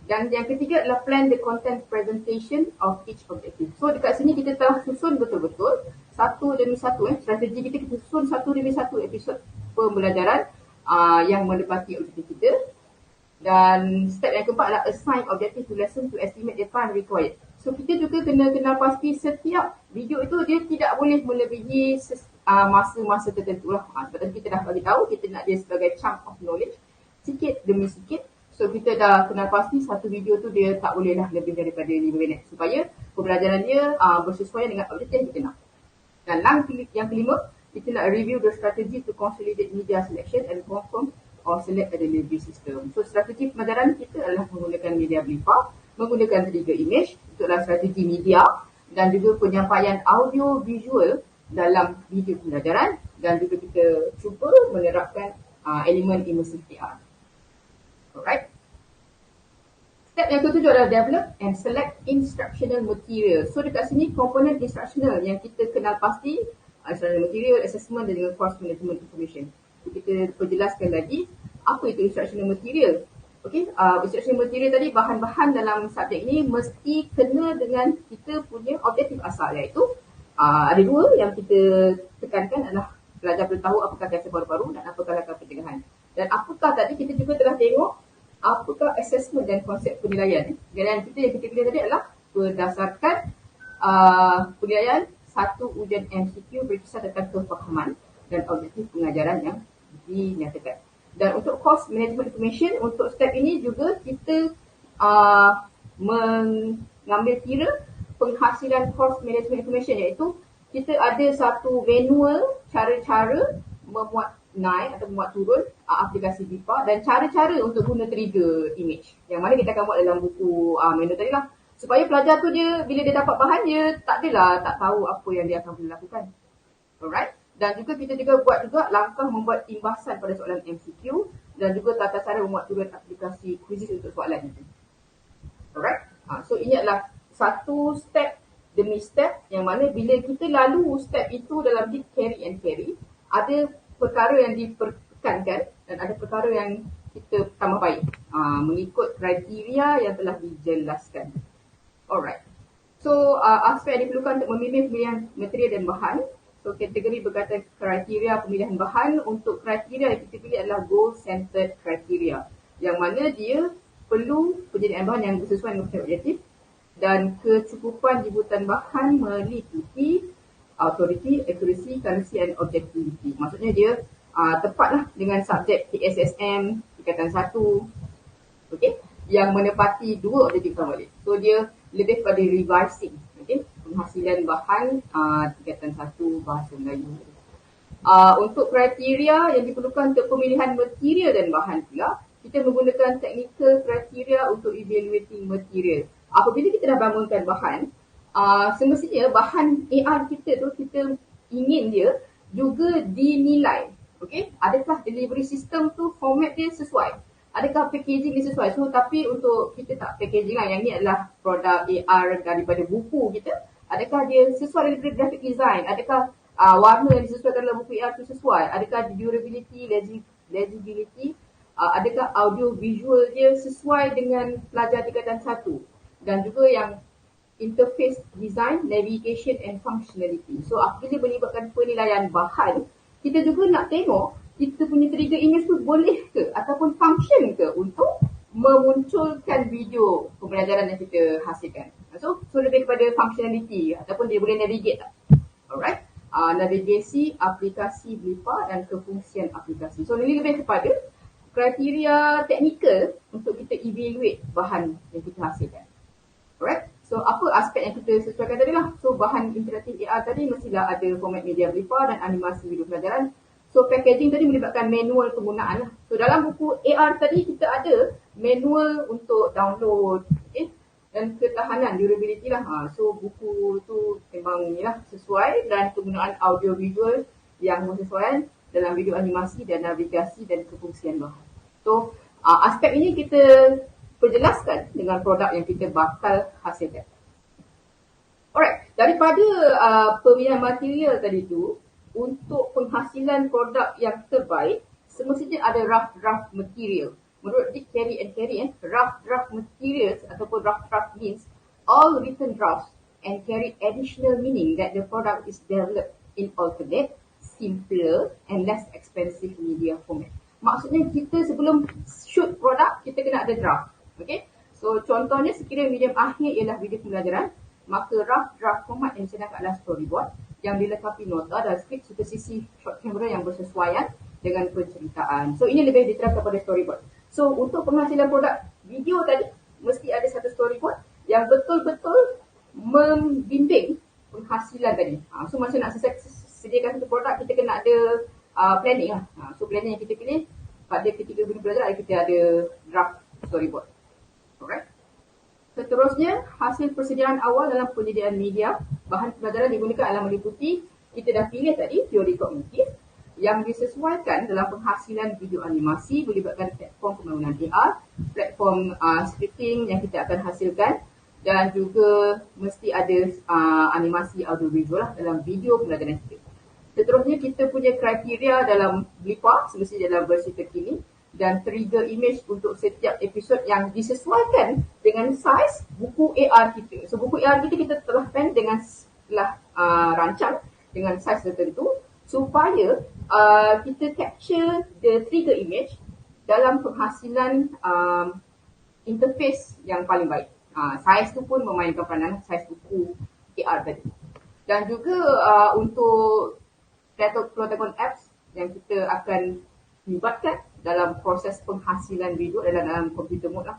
Dan yang ketiga adalah plan the content presentation of each objective. So dekat sini kita telah susun betul-betul satu demi satu strategi kita susun satu demi satu episod pembelajaran yang menepati objektif kita. Dan step yang keempat adalah assign objective to lesson to estimate the time required. So kita juga kena kenal pasti setiap video itu dia tidak boleh melebihi masa-masa tertentu lah. Sebab tadi kita dah bagi tahu kita nak dia sebagai chunk of knowledge, sikit demi sikit. So kita dah kenal pasti satu video tu dia tak boleh lah lebih daripada 5 minit supaya pembelajaran dia bersesuaian dengan objektif yang kita nak. Dan yang kelima, kita nak review the strategy to consolidate media selection and confirm or select a delivery system. So strategi pembelajaran kita adalah menggunakan media blipa, menggunakan trigger image, itu adalah strategi media, dan juga penyampaian audio visual dalam video pembelajaran, dan juga kita cuba menerapkan elemen immersive AR. yang ketujuh adalah develop and select instructional material. So dekat sini komponen instructional yang kita kenal pasti, instructional material, assessment dan juga course management information. So, kita perjelaskan lagi apa itu instructional material. Okay, instructional material tadi bahan-bahan dalam subjek ini mesti kena dengan kita punya objektif asal, iaitu ada dua yang kita tekankan adalah pelajar perlu tahu apakah kanser paru-paru dan apakah langkah pencegahan. Dan apakah tadi kita juga telah tengok apakah assessment dan konsep penilaian. Dan kita yang kita pilih tadi adalah berdasarkan penilaian satu ujian MCQ berkisar tentang kefahaman dan objektif pengajaran yang dinyatakan. Dan untuk course management information, untuk step ini juga kita mengambil kira penghasilan course management information, iaitu kita ada satu manual cara-cara memuat naik atau memuat turun aplikasi BIPA dan cara-cara untuk guna trigger image, yang mana kita akan buat dalam buku manual tadi lah, supaya pelajar tu dia bila dia dapat bahan dia tak tahu apa yang dia akan boleh lakukan. Alright. Dan juga kita juga buat juga langkah membuat imbasan pada soalan MCQ dan juga tata cara membuat turun aplikasi quizzes untuk soalan itu. Alright. So ini adalah satu step demi step yang mana bila kita lalu step itu dalam deep carry and carry, ada perkara yang dipertekankan dan ada perkara yang kita tambah baik mengikut kriteria yang telah dijelaskan. Alright. So aspek yang diperlukan untuk memilih pemilihan material dan bahan. So kategori berkaitan kriteria pemilihan bahan. Untuk kriteria yang kita pilih adalah goal-centered kriteria, yang mana dia perlu penyediaan bahan yang sesuai dengan objektif dan kecukupan jemputan bahan meliputi authority, accuracy, currency and objectivity. Maksudnya dia tepatlah dengan subjek PSSM tingkatan 1, okay, yang menepati dua objektif utama dia. So dia lebih pada revising, okay, penghasilan bahan tingkatan 1 bahasa Melayu. Untuk kriteria yang diperlukan untuk pemilihan material dan bahan pula, kita menggunakan technical kriteria untuk evaluating material. Apabila kita dah bangunkan bahan, semestinya bahan AR kita tu kita ingin dia juga dinilai. Okay? Adakah delivery system tu format dia sesuai? Adakah packaging dia sesuai? So tapi untuk kita tak packaging lah, yang ni adalah produk AR daripada buku kita. Adakah dia sesuai dengan graphic design? Adakah warna yang disesuaikan dalam buku AR tu sesuai? Adakah durability, legibility, adakah audio visual dia sesuai dengan pelajar tingkatan 1? Dan juga yang interface design, navigation and functionality. So apabila melibatkan penilaian bahan, kita juga nak tengok kita punya trigger image tu boleh ke ataupun function ke untuk memunculkan video pembelajaran yang kita hasilkan. So lebih kepada functionality ataupun dia boleh navigate tak. Alright. Navigasi aplikasi BIPA dan kefungsian aplikasi. So ini lebih kepada kriteria teknikal untuk kita evaluate bahan yang kita hasilkan. Alright. So apa aspek yang kita sesuaikan tadi lah. So bahan interaktif AR tadi mestilah ada format media BIPA dan animasi video pelajaran. So packaging tadi melibatkan manual penggunaan lah. So dalam buku AR tadi kita ada manual untuk download, okay, dan ketahanan, durability lah. So buku tu memang ni lah sesuai dan penggunaan audio visual yang bersesuaian dalam video animasi dan navigasi dan kefungsian bahan. So aspek ini kita perjelaskan dengan produk yang kita bakal hasilkan. Alright, daripada pemilihan material tadi tu, untuk penghasilan produk yang terbaik, semestinya ada rough material. Menurut Dick, Carey and Carey, rough materials ataupun rough means all written drafts and carry additional meaning that the product is developed in alternate, simpler and less expensive media format. Maksudnya kita sebelum shoot produk, kita kena ada draft. Okay? So contohnya sekiranya medium akhir ialah video pembelajaran, maka draft format yang disedangkan adalah storyboard yang dilengkapi nota dan skrip serta sisi short camera yang bersesuaian dengan penceritaan. So ini lebih diterapkan pada storyboard. So untuk penghasilan produk video tadi, mesti ada satu storyboard yang betul-betul membimbing penghasilan tadi. So masa nak sediakan satu produk, kita kena ada planning lah. So planning yang kita pilih pada ketika video pembelajaran, kita ada draft storyboard. Alright. Seterusnya, hasil persediaan awal dalam penyediaan media bahan pembelajaran digunakan adalah meliputi, kita dah pilih tadi teori kognitif, yang disesuaikan dalam penghasilan video animasi, melibatkan platform pembangunan AR, platform scripting yang kita akan hasilkan, dan juga mesti ada animasi audio visual lah dalam video pembelajaran kita. Seterusnya kita punya kriteria dalam Blipa, semestinya dalam versi terkini, dan trigger image untuk setiap episod yang disesuaikan dengan saiz buku AR kita. So buku AR kita telah plan dengan rancang dengan saiz tertentu supaya kita capture the trigger image dalam penghasilan interface yang paling baik. Saiz tu pun memainkan peranan saiz buku AR tadi. Dan juga untuk protagon apps yang kita akan libatkan dalam proses penghasilan video dalam computer mode lah.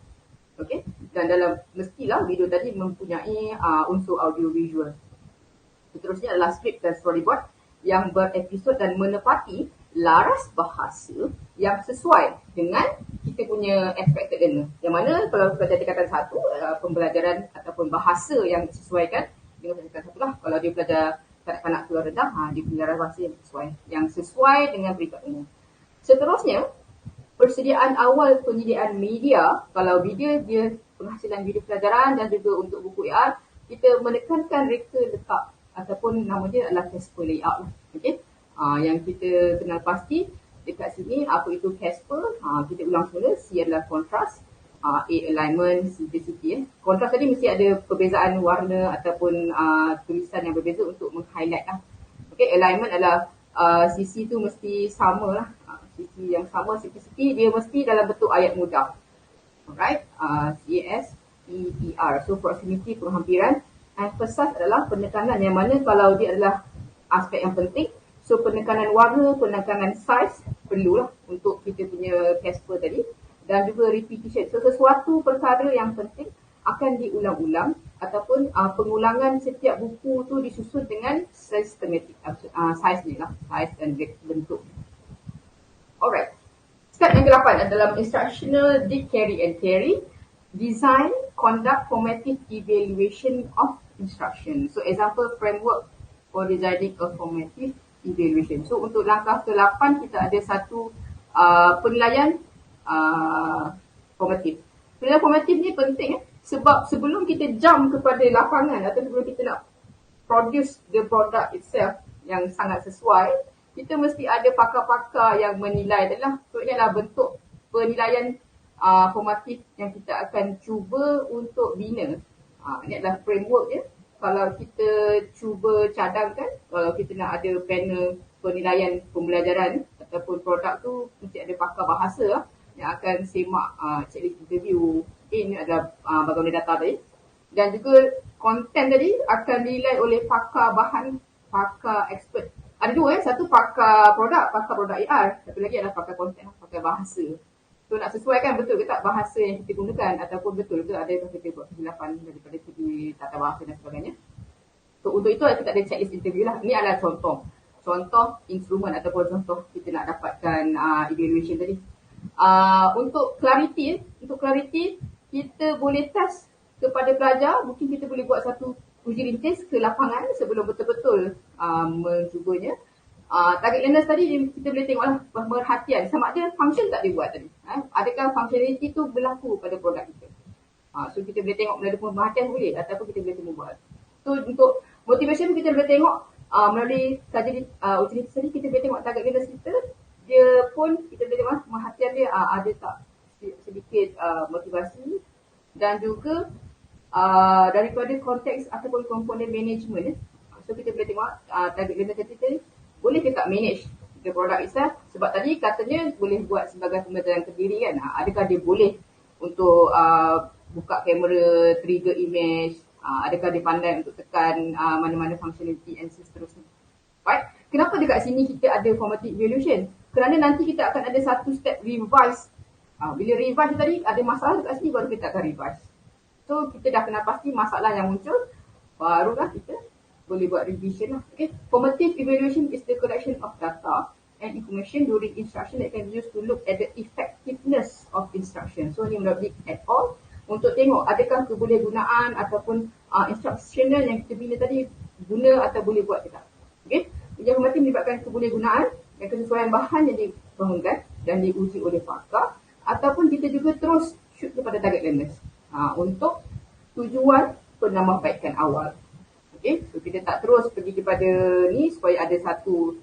Okay? Dan dalam mestilah video tadi mempunyai unsur audio visual. Seterusnya adalah script dan storyboard yang berepisod dan menepati laras bahasa yang sesuai dengan kita punya expected learner. Yang mana kalau pelajar tingkatan 1, pembelajaran ataupun bahasa yang disesuaikan dengan tingkatan 1 lah. Kalau dia pelajar kanak-kanak keluar rendah, dia punya laras bahasa yang sesuai dengan peringkat umum. Seterusnya, persediaan awal penyediaan media, kalau video dia penghasilan video pelajaran dan juga untuk buku AR, kita menekankan reka letak ataupun nama dia adalah Casper layout. Okay? Yang kita kenal pasti dekat sini, apa itu Casper? Kita ulang semula. C adalah contrast, A alignment, simplicity. Contrast tadi mesti ada perbezaan warna ataupun tulisan yang berbeza untuk meng-highlight lah. Okay, alignment adalah sisi tu mesti sama lah. Sisi yang sama, simplicity, dia mesti dalam bentuk ayat mudah. Alright, CASPER. So proximity, penghampiran. Emphasis adalah penekanan yang mana kalau dia adalah aspek yang penting. So penekanan warna, penekanan size perlulah untuk kita punya Casper tadi. Dan juga repetition. So sesuatu perkara yang penting akan diulang-ulang ataupun pengulangan setiap buku tu disusun dengan systematic size ni lah, size dan bentuk. Alright. Step yang ke-8 adalah instructional did carry and carry, design, conduct formative evaluation of instruction. So example framework for designing a formative evaluation. So untuk langkah ke-8 kita ada satu penilaian formatif. Penilaian formatif ni penting sebab sebelum kita jump kepada lapangan atau sebelum kita nak produce the product itself yang sangat sesuai, kita mesti ada pakar-pakar yang menilai adalah. So ini adalah bentuk penilaian formatif yang kita akan cuba untuk bina. Ini adalah framework dia. Kalau kita cuba cadangkan, kalau kita nak ada panel penilaian pembelajaran ataupun produk tu, mesti ada pakar bahasa lah yang akan semak checklist interview. Ini adalah bagaimana data tadi. Dan juga konten tadi akan dinilai oleh pakar bahan, pakar expert. Ada dua satu pakar produk AR. Satu lagi adalah pakar konten, pakar bahasa. So nak sesuaikan betul ke tak bahasa yang kita gunakan ataupun betul ke ada kita buat kesilapan daripada segi tata bahasa dan sebagainya. So untuk itu kita ada checklist interview lah. Ini adalah contoh instrumen ataupun contoh kita nak dapatkan evaluation tadi. Untuk clarity kita boleh test kepada pelajar, mungkin kita boleh buat satu uji rintis ke lapangan sebelum betul-betul mencubanya. Target learners tadi kita boleh tengoklah perhatian sama ada function tak dia buat tadi. Adakah functionality tu berlaku pada produk kita. So kita boleh tengok melalui pemerhatian boleh ataupun kita boleh temu buat. So untuk motivation kita boleh tengok melalui kajian uji rintis tadi kita boleh tengok target learners kita. Dia pun kita boleh tengok perhatian dia ada tak sedikit motivasi dan juga daripada konteks ataupun komponen management. So kita boleh tengok target learner kita boleh ke tak manage the product itself. Sebab tadi katanya boleh buat sebagai pembelajaran terdiri kan. Adakah dia boleh untuk buka kamera, trigger image, adakah dia pandai untuk tekan mana-mana functionality and seterusnya. Right? Kenapa dekat sini kita ada formative evaluation? Kerana nanti kita akan ada satu step revise. Bila revise tadi ada masalah dekat sini baru kita akan revise. So kita dah kenal pasti masalah yang muncul, barulah kita boleh buat revision lah. Okay. Formative evaluation is the collection of data and information during instruction that can be used to look at the effectiveness of instruction. So ni menurut at all untuk tengok adakah kebolehgunaan ataupun instructional yang kita bina tadi guna atau boleh buat ke tak. Okay. Ujian formatif melibatkan kebolehgunaan dan kesesuaian bahan yang dibangunkan dan diuji oleh pakar, ataupun kita juga terus shoot kepada target learners untuk tujuan penambahbaikan awal. Okay, so kita tak terus pergi kepada ni supaya ada satu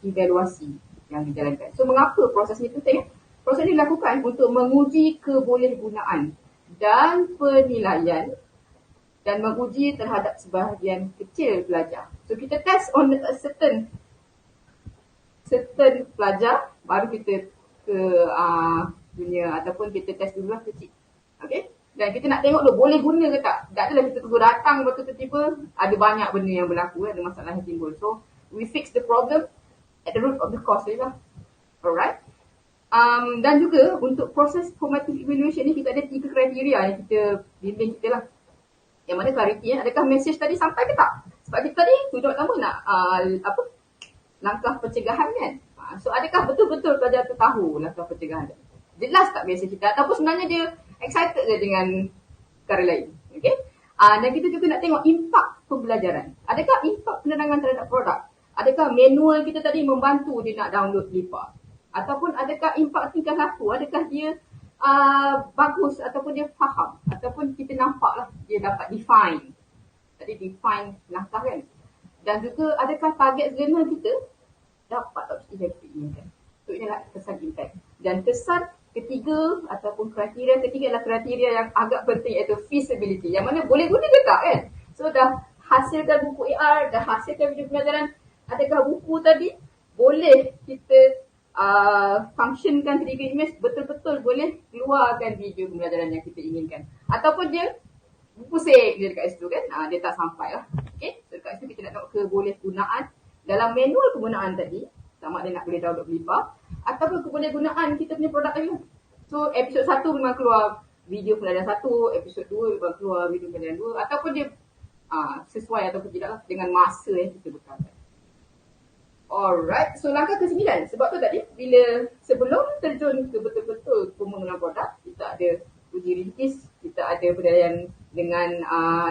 evaluasi yang dijalankan. So mengapa proses ni penting? Proses ini dilakukan untuk menguji kebolehgunaan dan penilaian dan menguji terhadap sebahagian kecil pelajar. So kita test on a certain pelajar, baru kita ke dunia ataupun kita test dulu lah kecil. Okay? Dan kita nak tengok dulu boleh guna ke tak. Tak adalah kita tunggu datang waktu tiba-tiba ada banyak benda yang berlaku, ada masalah yang timbul. So we fix the problem at the root of the cause lah. Alright. Dan juga untuk proses formative evaluation ni kita ada 3 kriteria yang kita bimbing kita lah. Yang mana clarity, adakah message tadi sampai ke tak? Sebab kita tadi tujuan pertama nak langkah pencegahan kan. So adakah betul-betul pelajar tu tahu langkah pencegahan tu? Jelas tak message kita? Ataupun sebenarnya dia excited je dengan perkara lain. Okay? Dan kita juga nak tengok impak pembelajaran. Adakah impak penerangan terhadap produk? Adakah manual kita tadi membantu dia nak download LIPA? Ataupun adakah impak tingkah laku? Adakah dia bagus ataupun dia faham? Ataupun kita nampak lah dia dapat define. Tadi define langkah kan? Dan juga adakah target learner kita dapat objektif yang kita inginkan? So inilah kesan impact. Dan kesan ketiga ataupun kriteria ketiga adalah kriteria yang agak penting, iaitu feasibility. Yang mana boleh guna ke tak kan? So dah hasilkan buku AR, dah hasilkan video pembelajaran. Adakah buku tadi boleh kita functionkan 3D image, betul-betul boleh keluarkan video pembelajaran yang kita inginkan? Ataupun dia pusing dia dekat situ kan, dia tak sampai lah. Okay, so dekat situ kita nak tengok kebolehgunaan dalam manual penggunaan tadi, sama ada nak boleh download LIPA ataupun kebolehgunaan kita punya produk tadi. So episod 1 memang keluar video pembelajaran 1, episod 2 memang keluar video pembelajaran 2, ataupun dia sesuai ataupun tidak lah dengan masa yang kita bekalkan. Alright, so langkah ke-9. Sebab tu tadi, bila sebelum terjun ke betul-betul pembangunan produk, kita ada uji rintis, kita ada penilaian dengan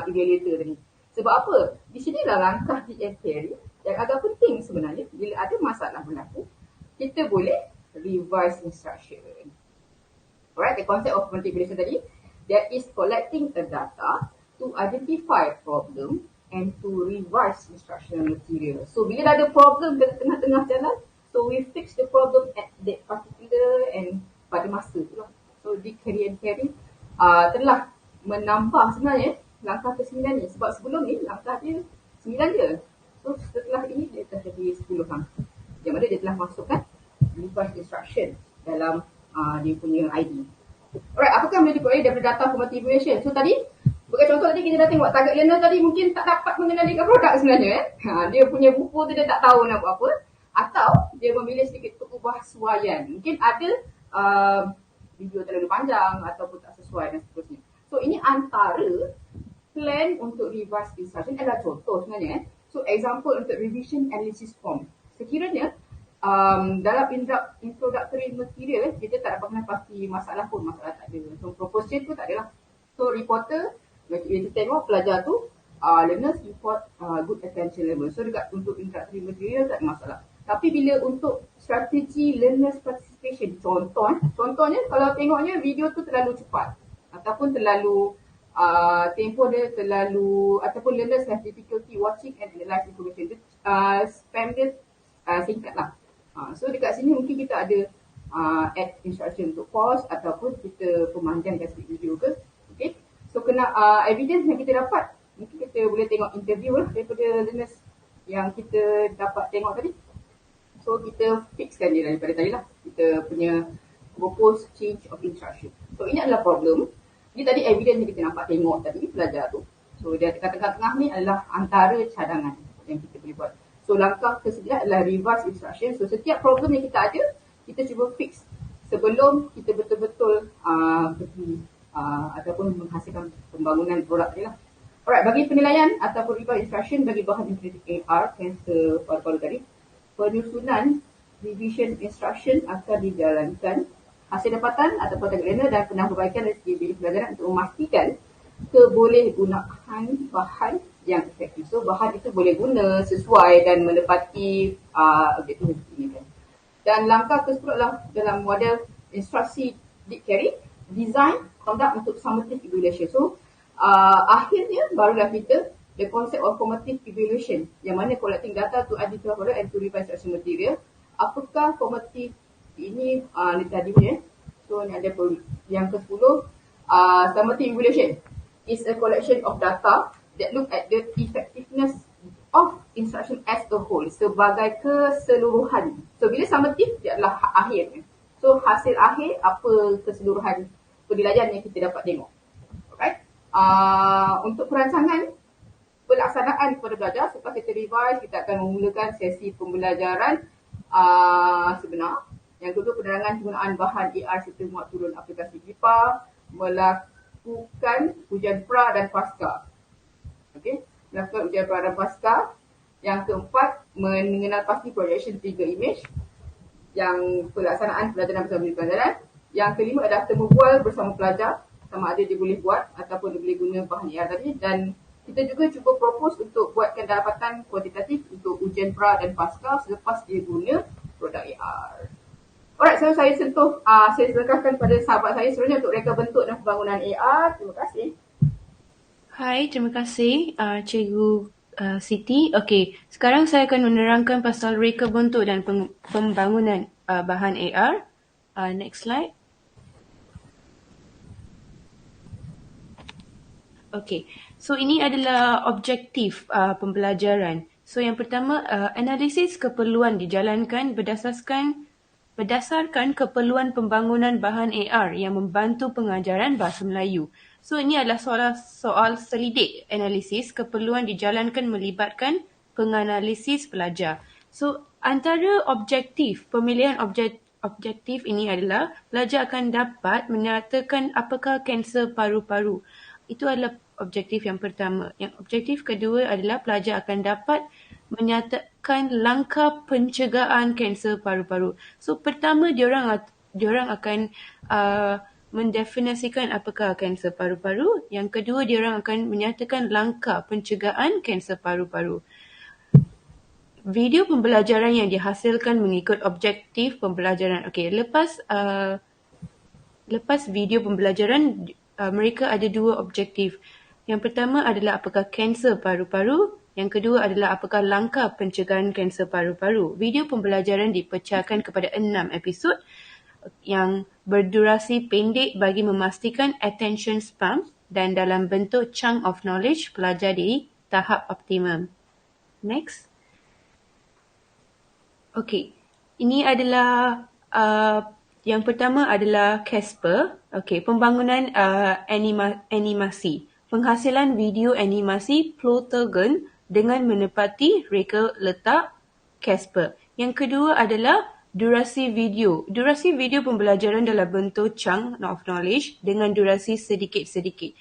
evaluator tadi. Sebab apa? Di sinilah langkah DM theory yang agak penting sebenarnya. Bila ada masalah berlaku, kita boleh revise instruction. Alright, the concept of manipulation tadi, that is collecting the data to identify problem and to revise instructional material. So bila dah ada problem dekat tengah-tengah jalan, so we fix the problem at that particular and pada masa tu lah. So di Career Carry telah menambah sebenarnya langkah ke-9 ni. Sebab sebelum ni langkah dia 9 je. So setelah ini dia telah jadi 10 langkah. Yang mana dia telah masukkan revise instruction dalam dia punya ID. Alright, apakah yang boleh diperoleh daripada data formative evaluation? So tadi, sebagai contoh tadi kita dah tengok target learner tadi mungkin tak dapat mengenalikan produk sebenarnya. Dia punya buku tu dia tak tahu nak buat apa. Atau dia memilih sedikit keubahsuaian. Mungkin ada video terlalu panjang ataupun tak sesuai dan seterusnya. So ini antara plan untuk revise instruction adalah contoh sebenarnya. So example untuk revision analysis form. Sekiranya dalam introductory material kita tak dapat kenal pasti masalah pun, masalah tak ada. So proposal tu tak adalah. So reporter kita tengok pelajar tu learners report good attention level. So dekat untuk introductory material tak ada masalah. Tapi bila untuk strategi learners participation, contohnya kalau tengoknya video tu terlalu cepat ataupun terlalu tempoh dia terlalu, ataupun learners have difficulty watching and analyze information, spam dia singkat lah. So dekat sini mungkin kita ada add instruction untuk pause ataupun kita pemanjangkan sikit video ke. Okay. So kena evidence yang kita dapat, mungkin kita boleh tengok interview lah daripada learners yang kita dapat tengok tadi. So kita fixkan dia daripada tadi lah, kita punya propose change of instruction. So ini adalah problem. Ini tadi evidence yang kita nampak tengok tadi pelajar tu. So dia dekat tengah-tengah ni adalah antara cadangan yang kita boleh buat. So langkah ke-9 adalah revise instruction. So setiap problem yang kita ada, kita cuba fix sebelum kita betul-betul pergi ataupun menghasilkan pembangunan produk tadi lah. Alright, bagi penilaian ataupun revise instruction bagi bahan integrated AR cancer paru-paru tadi, penyusunan revision instruction akan dijalankan. Hasil dapatan ataupun target learner dan penambahbaikan dari segi bilik pelajaran untuk memastikan kebolehgunaan bahan yang efektif. So bahan itu boleh guna sesuai dan menepati objektif ini kan. Dan langkah ke-10 adalah dalam model instruksi Dick Carey, design, conduct untuk summative evaluation. So akhirnya barulah kita the concept of formative evaluation, yang mana collecting data to identify product and to revise instruction material. Apakah formative ini tadi punya. So ni ada yang ke-10, summative evaluation is a collection of data that look at the effectiveness of instruction as a whole, sebagai keseluruhan. So bila summative dia adalah akhir. So hasil akhir apa keseluruhan pembelajaran yang kita dapat tengok. Alright. Untuk perancangan pelaksanaan kepada belajar, selepas kita revise, kita akan memulakan sesi pembelajaran sebenar. Yang kedua, penerangan penggunaan bahan AR serta muat turun aplikasi BIPA, melakukan ujian pra dan pasca. Okey, melakukan ujian pra dan pasca. Yang keempat, mengenal pasti projection trigger image. Yang pelaksanaan pelajaran bersama pelajaran. Yang kelima adalah temu bual bersama pelajar, sama ada dia boleh buat ataupun dia boleh guna bahan AR tadi. Dan kita juga cuba propose untuk buatkan dapatan kuantitatif untuk ujian pra dan pasca selepas dia guna produk AR. Alright, so saya serahkan pada sahabat saya seterusnya untuk reka bentuk dan pembangunan AR. Terima kasih. Hai, terima kasih Cikgu Siti. Okey, sekarang saya akan menerangkan pasal reka bentuk dan pembangunan bahan AR. Next slide. Okey, so ini adalah objektif pembelajaran. So yang pertama, analisis keperluan dijalankan berdasarkan keperluan pembangunan bahan AR yang membantu pengajaran bahasa Melayu. So ini adalah soal selidik analisis keperluan dijalankan melibatkan penganalisis pelajar. So antara pemilihan objektif ini adalah pelajar akan dapat menyatakan apakah kanser paru-paru. Itu adalah objektif yang pertama. Yang objektif kedua adalah pelajar akan dapat menyatakan langkah pencegahan kanser paru-paru. So pertama diorang akan mendefinisikan apakah kanser paru-paru. Yang kedua diorang akan menyatakan langkah pencegahan kanser paru-paru. Video pembelajaran yang dihasilkan mengikut objektif pembelajaran. Okey, lepas video pembelajaran mereka ada dua objektif. Yang pertama adalah apakah kanser paru-paru. Yang kedua adalah apakah langkah pencegahan kanser paru-paru. Video pembelajaran dipecahkan kepada 6 episod yang berdurasi pendek bagi memastikan attention span dan dalam bentuk chunk of knowledge pelajar di tahap optimum. Next. Okey, ini adalah yang pertama adalah Casper. Okey, pembangunan animasi. Penghasilan video animasi Plotagon dengan menepati reka letak Casper. Yang kedua adalah durasi video. Durasi video pembelajaran dalam bentuk chunk of knowledge dengan durasi sedikit-sedikit.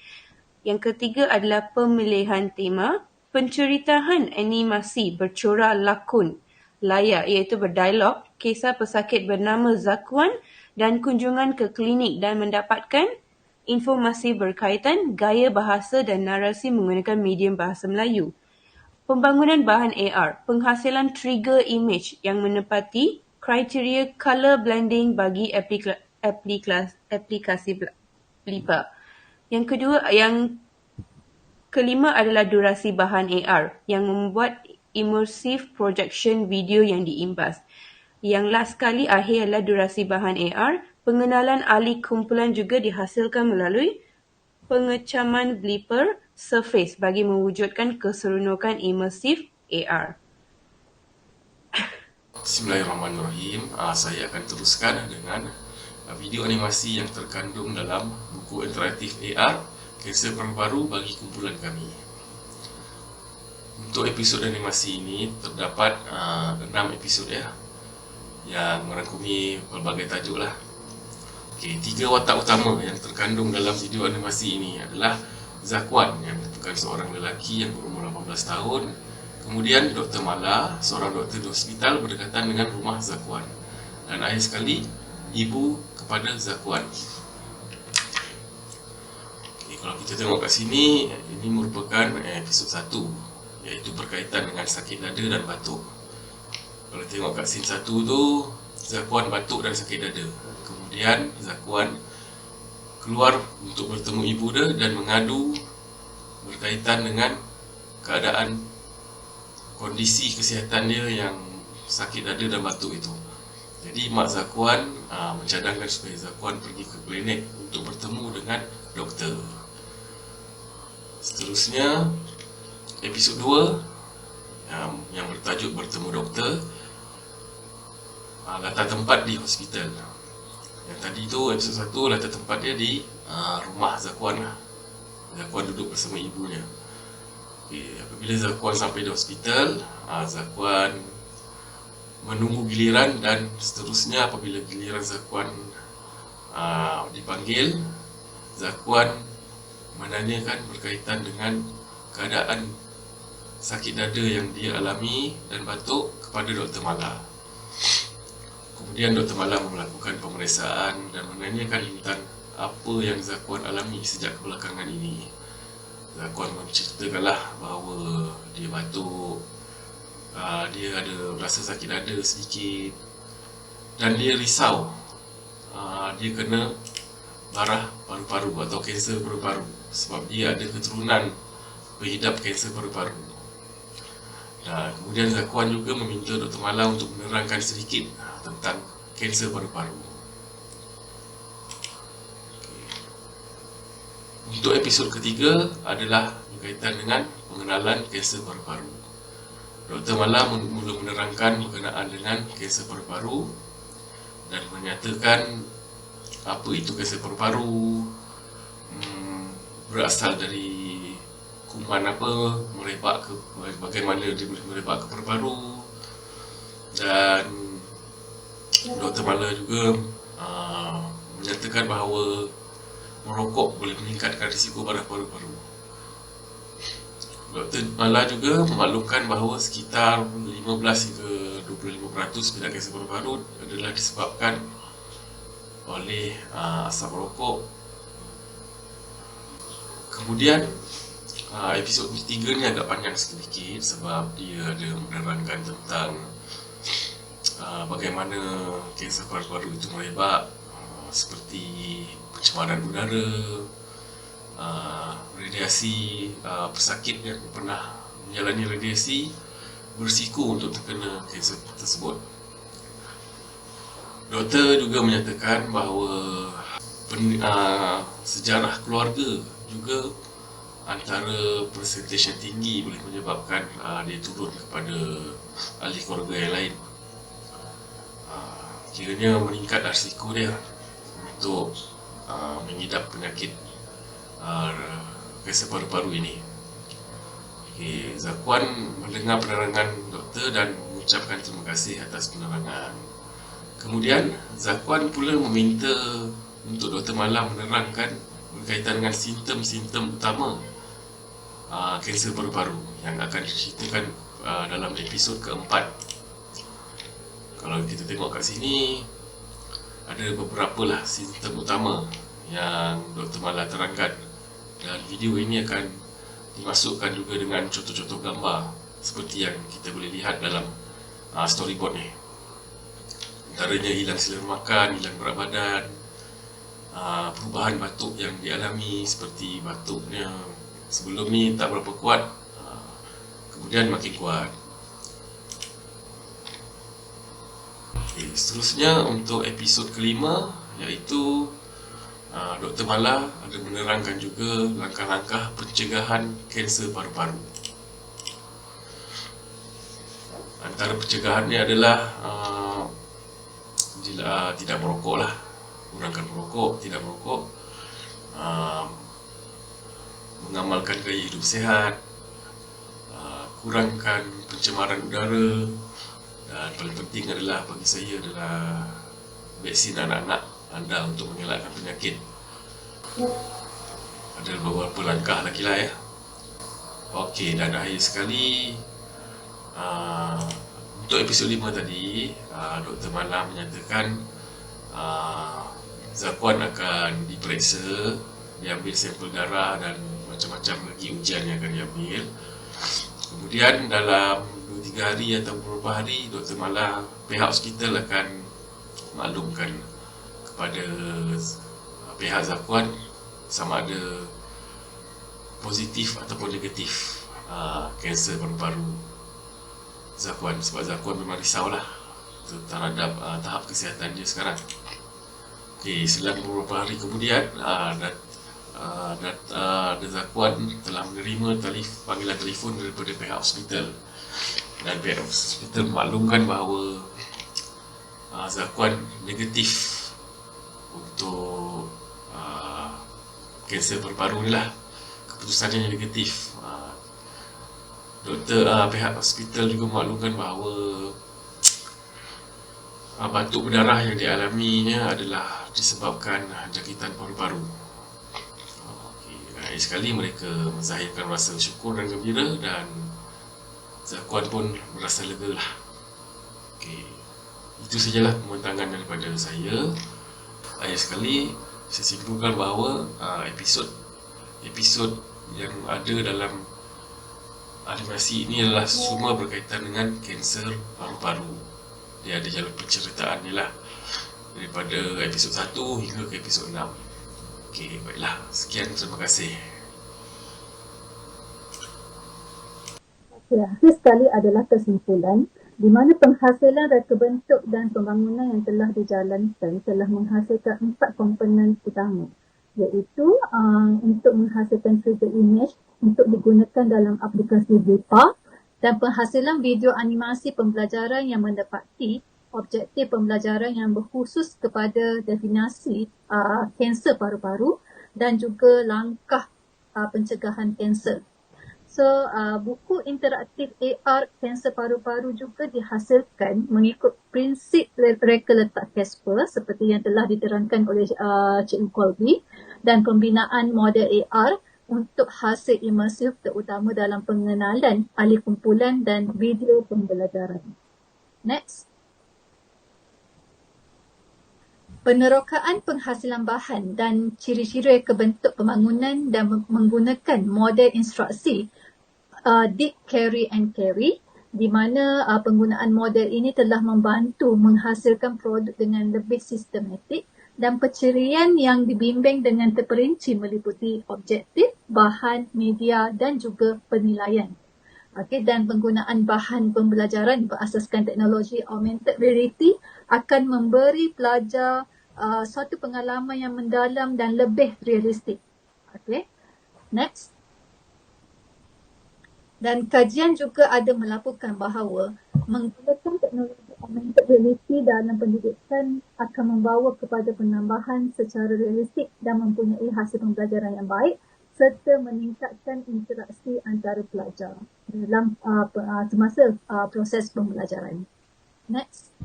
Yang ketiga adalah pemilihan tema. Penceritaan animasi bercorak lakon layar iaitu berdialog, kisah pesakit bernama Zakwan dan kunjungan ke klinik dan mendapatkan informasi berkaitan gaya bahasa dan narasi menggunakan medium bahasa Melayu. Pembangunan bahan AR, penghasilan trigger image yang menepati kriteria color blending bagi aplikasi BIPA. Yang kelima adalah durasi bahan AR yang membuat immersive projection video yang diimbas. Yang last kali akhir adalah durasi bahan AR. Pengenalan ahli kumpulan juga dihasilkan melalui pengecaman blipper surface bagi mewujudkan keseronokan immersive AR. Bismillahirrahmanirrahim. Saya akan teruskan dengan video animasi yang terkandung dalam buku interaktif AR Kanser Paru-Paru bagi kumpulan kami. Untuk episod animasi ini terdapat 6 episod yang merangkumi pelbagai tajuk lah. Okey, 3 watak utama yang terkandung dalam video animasi ini adalah Zakwan yang merupakan seorang lelaki yang berumur 18 tahun. Kemudian Dr. Mala, seorang doktor di hospital berdekatan dengan rumah Zakwan. Dan akhir sekali, ibu kepada Zakwan. Okay, Kalau kita tengok kat sini, ini merupakan episod 1, iaitu berkaitan dengan sakit dada dan batuk. Kalau tengok kat scene 1 tu, Zakuan batuk dan sakit dada. Kemudian Zakuan keluar untuk bertemu ibu dia dan mengadu berkaitan dengan keadaan kondisi kesihatan dia yang sakit dada dan batuk itu. Jadi mak Zakuan mencadangkan supaya Zakuan pergi ke klinik untuk bertemu dengan doktor. Seterusnya, episod 2 yang bertajuk bertemu doktor, latar tempat di hospital. Yang tadi tu episod 1 latar tempat dia di rumah Zakuan lah. Zakuan duduk bersama ibunya. Apabila Zakuan sampai di hospital, Zakuan menunggu giliran, dan seterusnya apabila giliran Zakuan dipanggil, Zakuan menanyakan berkaitan dengan keadaan sakit dada yang dia alami dan batuk kepada Dr. Mala. Kemudian Dr. Mala melakukan pemeriksaan dan menanyakan tentang apa yang Zakuan alami sejak kebelakangan ini. Zakuan menceritakanlah bahawa dia batuk, dia ada rasa sakit dada sedikit, dan dia risau dia kena barah paru-paru atau kanser paru-paru sebab dia ada keturunan pengidap kanser paru-paru. Dan kemudian Zakuan juga meminta Dr. Mala untuk menerangkan sedikit tentang kanser paru-paru. Untuk episod ketiga adalah berkaitan dengan pengenalan kanser paru-paru. Dr. Mala mula menerangkan berkenaan dengan kanser paru-paru dan menyatakan apa itu kanser paru-paru, berasal dari kuman apa, merebak ke bagaimana dia boleh merebak ke paru-paru, dan Dr. Mala juga menyatakan bahawa merokok boleh meningkatkan risiko barah paru-paru. Dr. Mala juga memaklumkan bahawa sekitar 15 hingga 25% penyakit kanser paru-paru adalah disebabkan oleh asap rokok. Kemudian episod ketiga ni agak panjang sedikit sebab dia ada menerangkan tentang bagaimana kanser paru-paru itu merebak, seperti pencemaran udara, radiasi, pesakit yang pernah menjalani radiasi berisiko untuk terkena kanser tersebut. Doktor juga menyatakan bahawa sejarah keluarga juga antara persentase tinggi boleh menyebabkan dia turun kepada ahli keluarga yang lain. Kiranya meningkat risiko dia untuk mengidap penyakit kanser paru-paru ini. Zakuan mendengar penerangan doktor dan mengucapkan terima kasih atas penerangan. Kemudian Zakuan pula meminta untuk Dr. Mala menerangkan berkaitan dengan simptom-simptom utama kanser paru-paru yang akan diceritakan dalam episod keempat. Kalau kita tengok kat sini, ada beberapa lah simptom utama yang Dr. Mala terangkan, dan video ini akan dimasukkan juga dengan contoh-contoh gambar seperti yang kita boleh lihat dalam storyboard ni. Antaranya hilang selera makan, hilang berat badan, perubahan batuk yang dialami, seperti batuknya sebelum ni tak berapa kuat, kemudian makin kuat. Seterusnya untuk episod kelima, iaitu Dr. Mala ada menerangkan juga langkah-langkah pencegahan kanser paru-paru. Antara pencegahannya adalah tidak merokok lah, kurangkan merokok, tidak merokok, mengamalkan gaya hidup sihat, kurangkan pencemaran udara, dan paling penting adalah bagi saya adalah vaksin anak-anak anda untuk mengelakkan penyakit. Ada beberapa langkah lagi lah ya. Okey, dan akhir sekali untuk episod 5 tadi, Dr. Mala menyatakan Zakuan akan diperiksa dia ambil sampel darah dan macam-macam lagi ujian yang akan diambil. Kemudian dalam 2-3 hari atau beberapa hari, Dr. Mala, pihak hospital akan maklumkan kepada pihak Zakuan sama ada positif ataupun negatif kanser paru-paru Zakuan, sebab Zakuan memang risaulah terhadap tahap kesihatan dia sekarang. Okey, selang beberapa hari kemudian Zakuan telah menerima panggilan telefon daripada pihak hospital, dan pihak hospital memaklumkan bahawa Zakuan negatif untuk kanser paru-paru ni lah. Keputusannya negatif. Pihak hospital juga memaklumkan bahawa batuk berdarah yang dialaminya adalah disebabkan jangkitan paru-paru. Akhir sekali mereka menzahirkan rasa syukur dan gembira, dan Zakuan pun merasa lega lah. Okay. Itu sajalah pembentangan daripada saya. Akhir sekali saya simpulkan bahawa episod yang ada dalam animasi ini adalah semua berkaitan dengan kanser paru-paru. Dia ada jalan penceritaan ni lah, daripada episod 1 hingga ke episod 6. Okey, baiklah. Sekian, terima kasih. Akhir sekali adalah kesimpulan di mana penghasilan reka bentuk dan pembangunan yang telah dijalankan telah menghasilkan 4 komponen utama, iaitu untuk menghasilkan 3D image untuk digunakan dalam aplikasi BIPA, dan penghasilan video animasi pembelajaran yang mendapati objektif pembelajaran yang berkhusus kepada definisi kanser paru-paru dan juga langkah pencegahan kanser. So, buku interaktif AR kanser paru-paru juga dihasilkan mengikut prinsip reka letak Casper seperti yang telah diterangkan oleh Cikgu Colby, dan pembinaan model AR untuk hasil imersif terutama dalam pengenalan ahli kumpulan dan video pembelajaran. Next. Penerokaan penghasilan bahan dan ciri-ciri kebentuk pembangunan dan menggunakan model instruksi Dig, Carry and Carry, di mana penggunaan model ini telah membantu menghasilkan produk dengan lebih sistematik, dan pencirian yang dibimbing dengan terperinci meliputi objektif, bahan, media dan juga penilaian. Okey, dan penggunaan bahan pembelajaran berasaskan teknologi augmented reality akan memberi pelajar suatu pengalaman yang mendalam dan lebih realistik. Okey. Next. Dan kajian juga ada melaporkan bahawa menggunakan teknologi augmented reality dalam pendidikan akan membawa kepada penambahan secara realistik dan mempunyai hasil pembelajaran yang baik, serta meningkatkan interaksi antara pelajar dalam semasa proses pembelajaran. Next.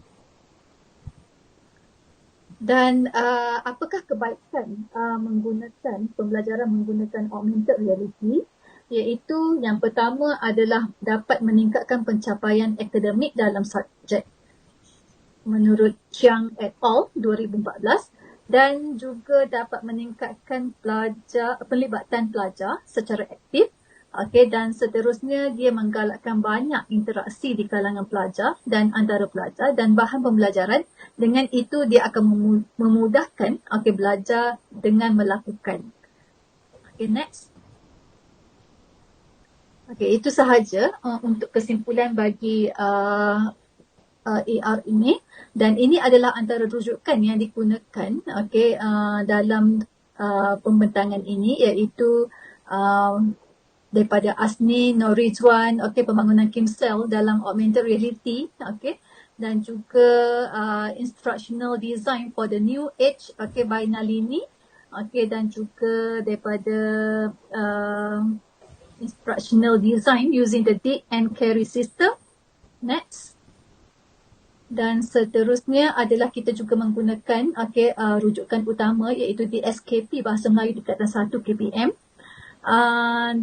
Dan apakah kebaikan menggunakan pembelajaran menggunakan augmented reality? Iaitu yang pertama adalah dapat meningkatkan pencapaian akademik dalam subjek menurut Chiang et al. 2014, dan juga dapat meningkatkan pelibatan pelajar secara aktif. Okey, dan seterusnya dia menggalakkan banyak interaksi di kalangan pelajar dan antara pelajar dan bahan pembelajaran. Dengan itu dia akan memudahkan belajar dengan melakukan. Okey, next. Okey, itu sahaja untuk kesimpulan bagi AR ini, dan ini adalah antara rujukan yang digunakan dalam pembentangan ini, iaitu daripada Asni Norizwan, pembangunan Kimsel dalam augmented reality, dan juga instructional design for the new age, by Nalini, dan juga daripada instructional design using the Dig and Carry system. Next. Dan seterusnya adalah kita juga menggunakan rujukan utama, iaitu DSKP Bahasa Melayu Tingkatan 1 KPM,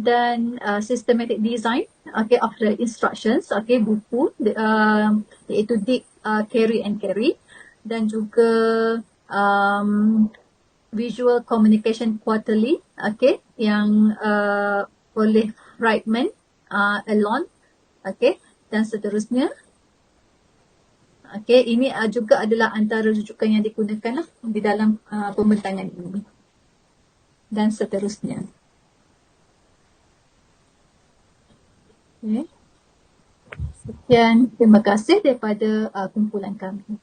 dan systematic design of the instructions, buku iaitu Dig, Carry and Carry, dan juga Visual Communication Quarterly, okay, yang oleh Friedman, Elon, okay, dan seterusnya. Okay, ini juga adalah antara rujukan yang digunakan di dalam pembentangan ini dan seterusnya. Okay. Sekian, terima kasih daripada kumpulan kami.